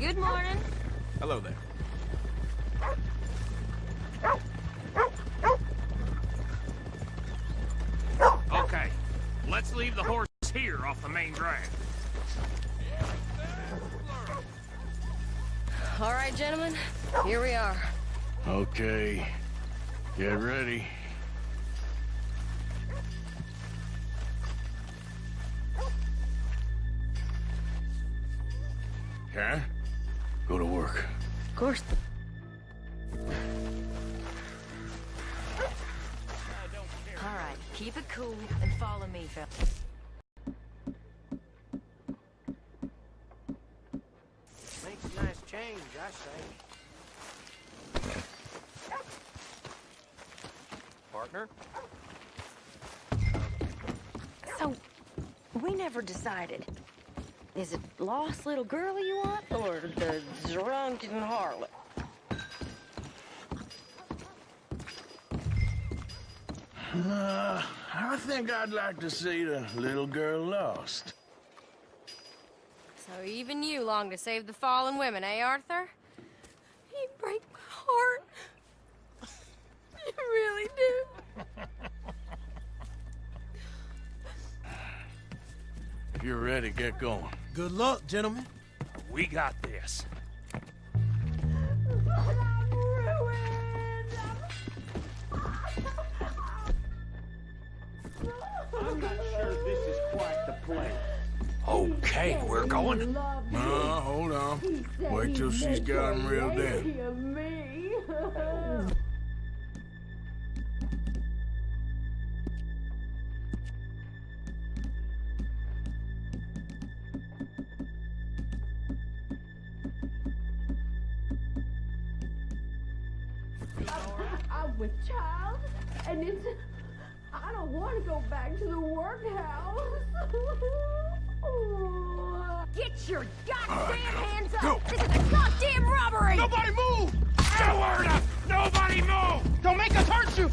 Good morning. Hello there. Okay, let's leave the horse here off the main drag. All right, gentlemen, here we are. Okay, get ready. Karen, go to work. Of course. All right, keep it cool and follow me, fellas. Makes a nice change, I say. Partner? So, we never decided. Is it lost little girl you want, or the drunken harlot? I think I'd like to see the little girl lost. So even you long to save the fallen women, eh, Arthur? You break my heart. You really do. If you're ready, get going. Good luck, gentlemen. We got this. I'm not sure this is quite the place. Okay, we're going. Hold on. Wait till she's got him reeled in. job with child, and it's... I don't want to go back to the workhouse. Get your goddamn hands up! Go. This is a goddamn robbery! Nobody move! No word up! Nobody move! Don't make us hurt you!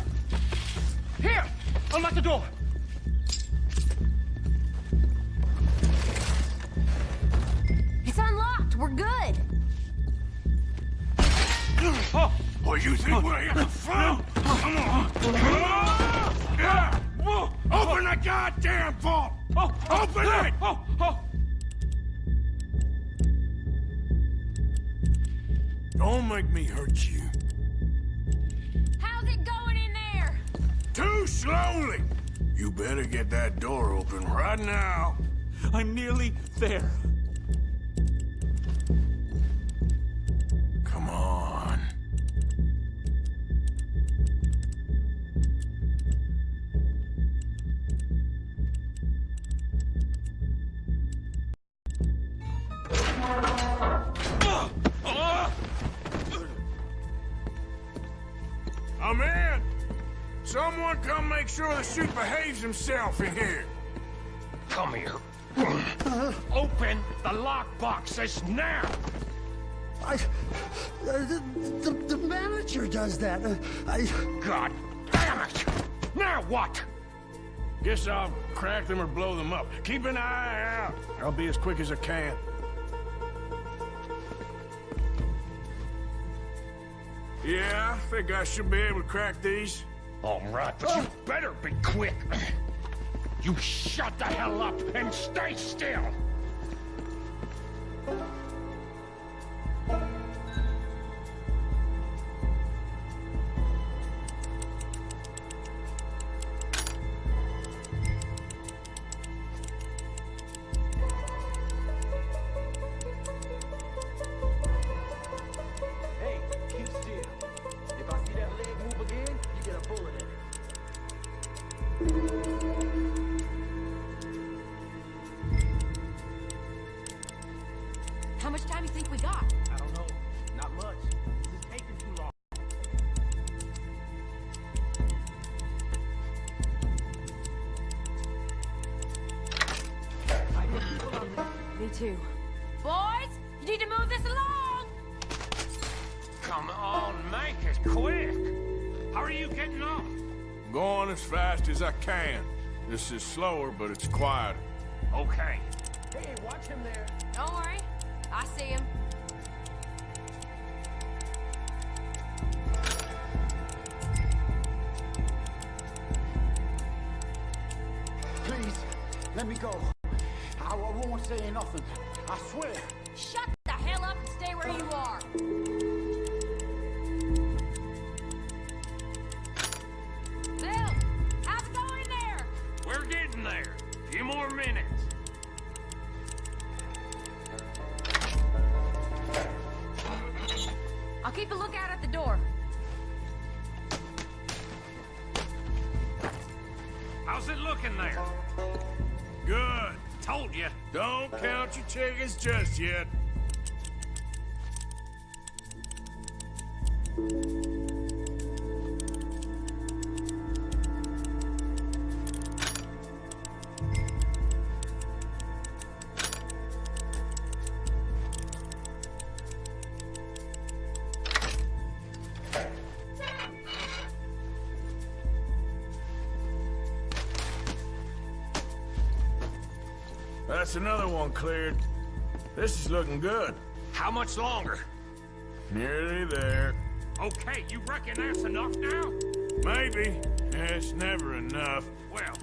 Here! Unlock the door! It's unlocked! We're good! Oh! What you think we're here from? Come on! Yeah. Open the goddamn vault! Open it! Don't make me hurt you. How's it going in there? Too slowly! You better get that door open right now. I'm nearly there. Come on. I'm in! Someone come make sure the chute behaves himself in here. Come here. Open the lockbox this now! The manager does that. God damn it! Now what? Guess I'll crack them or blow them up. Keep an eye out. I'll be as quick as I can. Yeah, I think I should be able to crack these. All right, but you better be quick. You shut the hell up and stay still! Hey, keep still. If I see that leg move again, you get a bullet in it. How much time do you think we got? I don't know. Not much. This is taking too long. Me too. Boys, you need to move this along! Come on, make it quick! How are you getting on? I'm going as fast as I can. This is slower, but it's quieter. Okay. Hey, watch him there. Don't worry. I see him. Please, let me go. I won't say nothing. I swear. Shut the hell up and stay where you are. Bill, how's it going there? We're getting there. A few more minutes. I'll keep a lookout at the door. How's it looking there? Good. Told you. Don't count your chickens just yet. That's another one cleared. This is looking good. How much longer? Nearly there. Okay, you reckon that's enough now? Maybe. It's never enough. Well,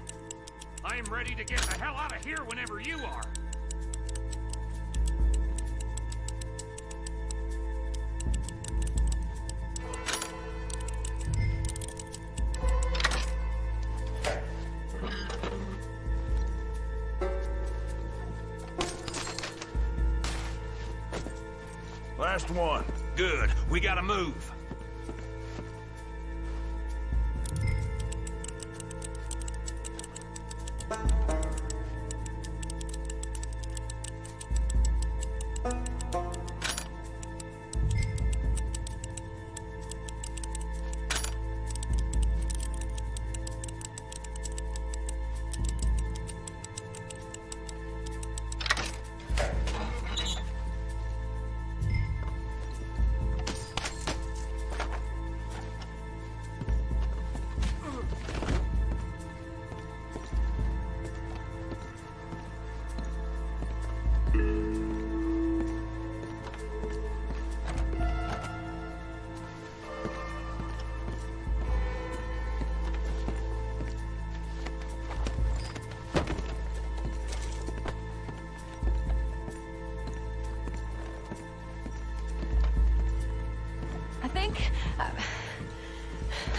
I am ready to get the hell out of here whenever you are. Last one. Good. We gotta move.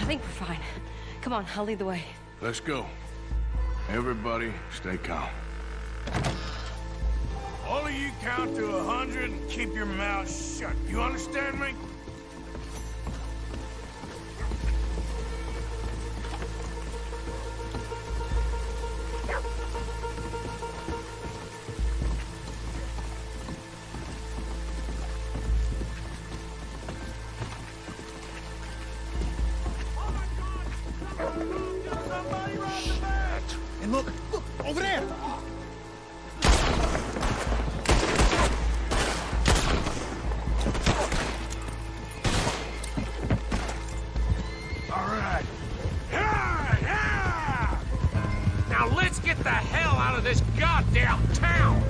think we're fine. Come on, I'll lead the way. Let's go. Everybody, stay calm. All of you count to 100 and keep your mouths shut. You understand me? And look, over there! All right. Now let's get the hell out of this goddamn town!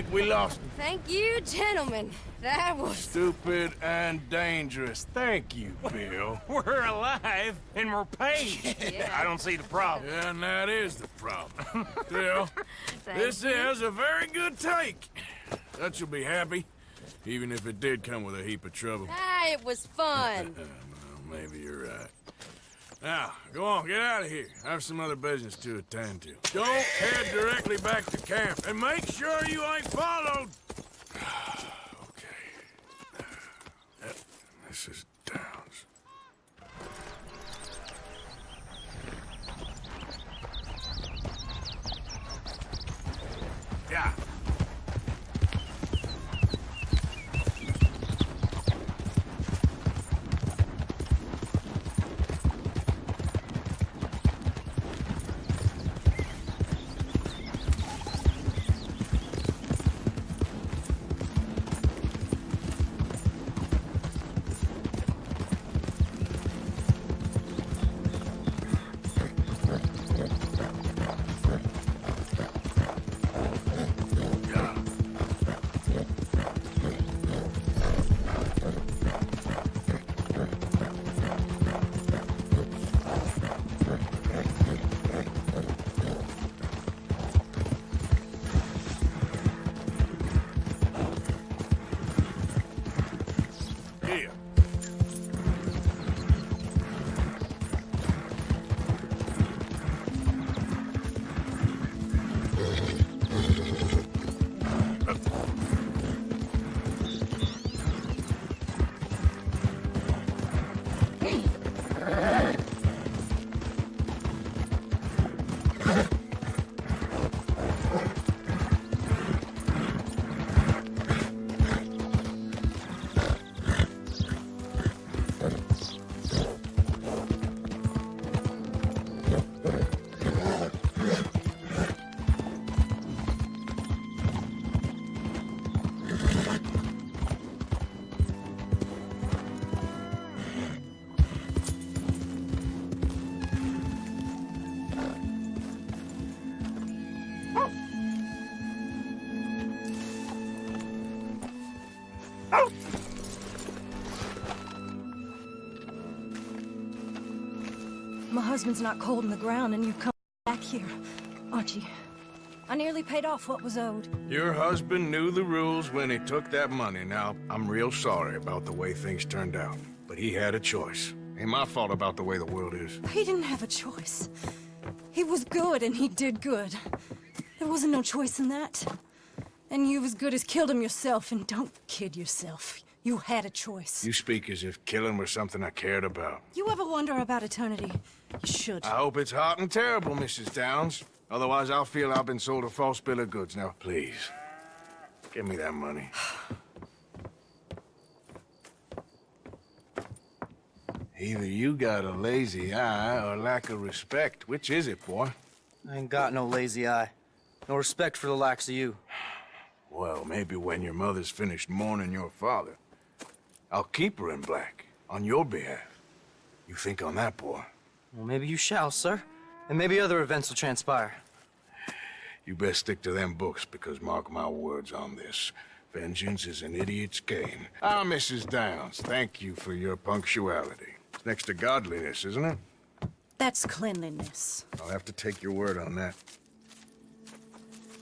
think we lost him. Thank you, gentlemen. That was... Stupid and dangerous. Thank you, Bill. We're alive, and we're paid. Yeah. I don't see the problem. Yeah, and that is the problem. Still, this is a very good take. Dutch will be happy, even if it did come with a heap of trouble. Ah, it was fun. Well, maybe you're right. Now, go on, get out of here. I have some other business to attend to. Don't head directly back to camp, and make sure you ain't followed. Okay. This is Downs. Yeah. My husband's not cold in the ground, and you've come back here, Archie. I nearly paid off what was owed. Your husband knew the rules when he took that money. Now, I'm real sorry about the way things turned out. But he had a choice. Ain't my fault about the way the world is. He didn't have a choice. He was good, and he did good. There wasn't no choice in that. And you've as good as killed him yourself, and don't kid yourself. You had a choice. You speak as if killing was something I cared about. You ever wonder about eternity? You should. I hope it's hot and terrible, Mrs. Downs. Otherwise, I'll feel I've been sold a false bill of goods. Now, please, give me that money. Either you got a lazy eye or lack of respect. Which is it, boy? I ain't got no lazy eye. No respect for the likes of you. Well, maybe when your mother's finished mourning your father, I'll keep her in black, on your behalf. You think on that, boy? Well, maybe you shall, sir. And maybe other events will transpire. You best stick to them books, because mark my words on this. Vengeance is an idiot's game. Ah, Mrs. Downs, thank you for your punctuality. It's next to godliness, isn't it? That's cleanliness. I'll have to take your word on that.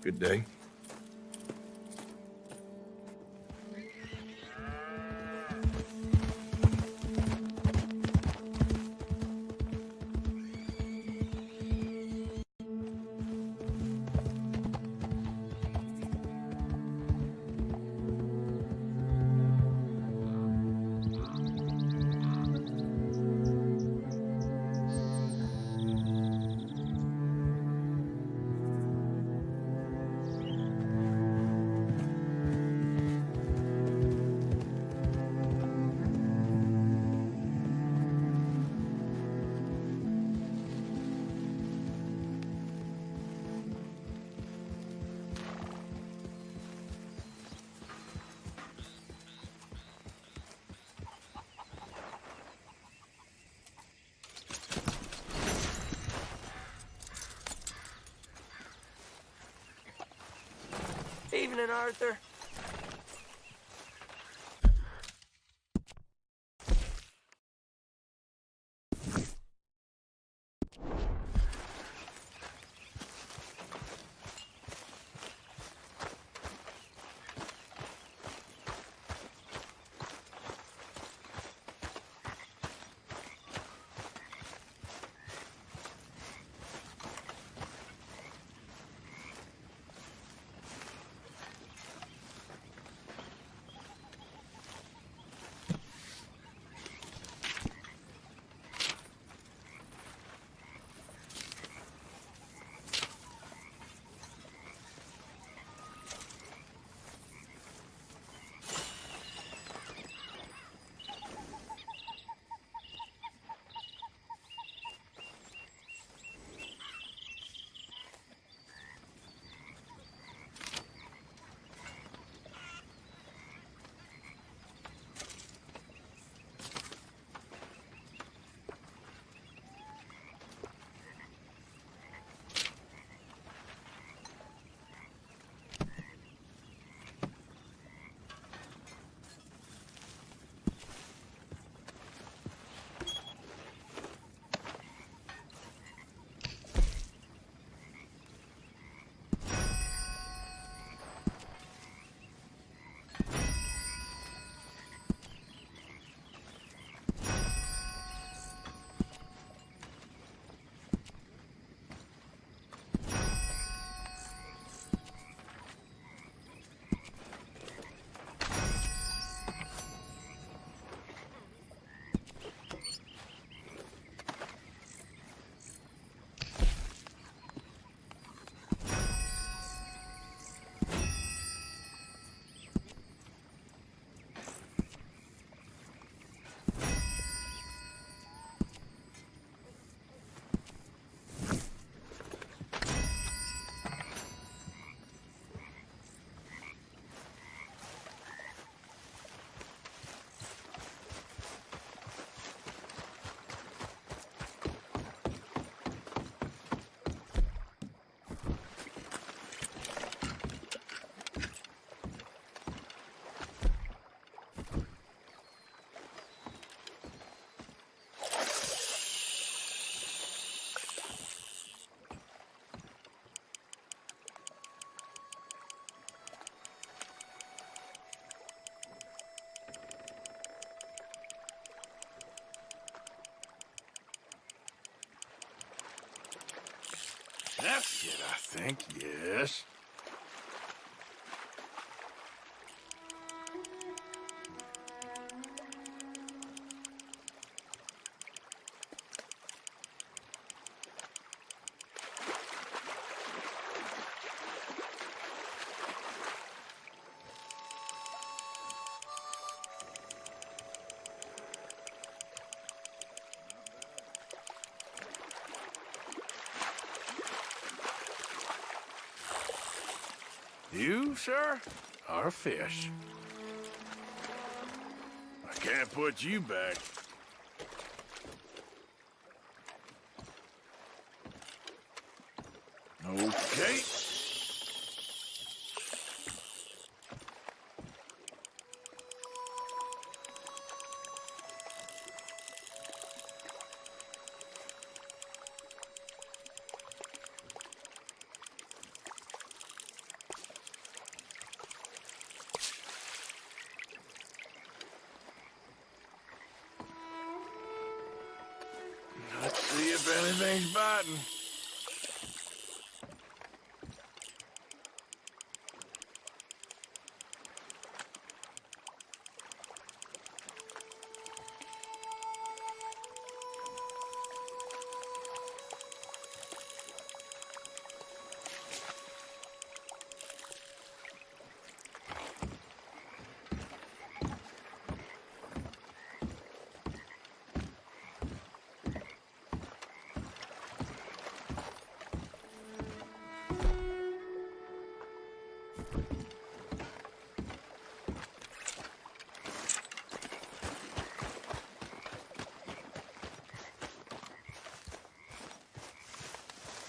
Good day. Evening, Arthur. That's it, I think, yes. You, sir, are a fish. I can't put you back. Okay. Let's see if anything's biting.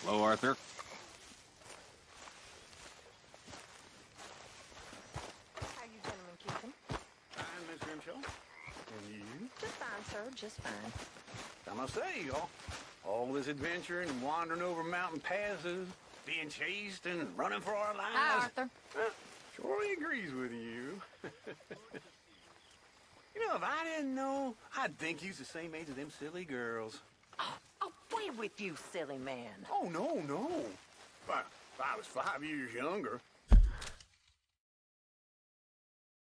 Hello, Arthur. How you gentlemen keeping? Fine, Miss Grimshaw. And you? Just fine, sir. Just fine. I must say, y'all, all this adventuring and wandering over mountain passes, being chased and running for our lives. Hi, Arthur. Shorty agrees with you. You know, if I didn't know, I'd think you's the same age as them silly girls. Away with you, silly man. Oh, no. If I was 5 years younger,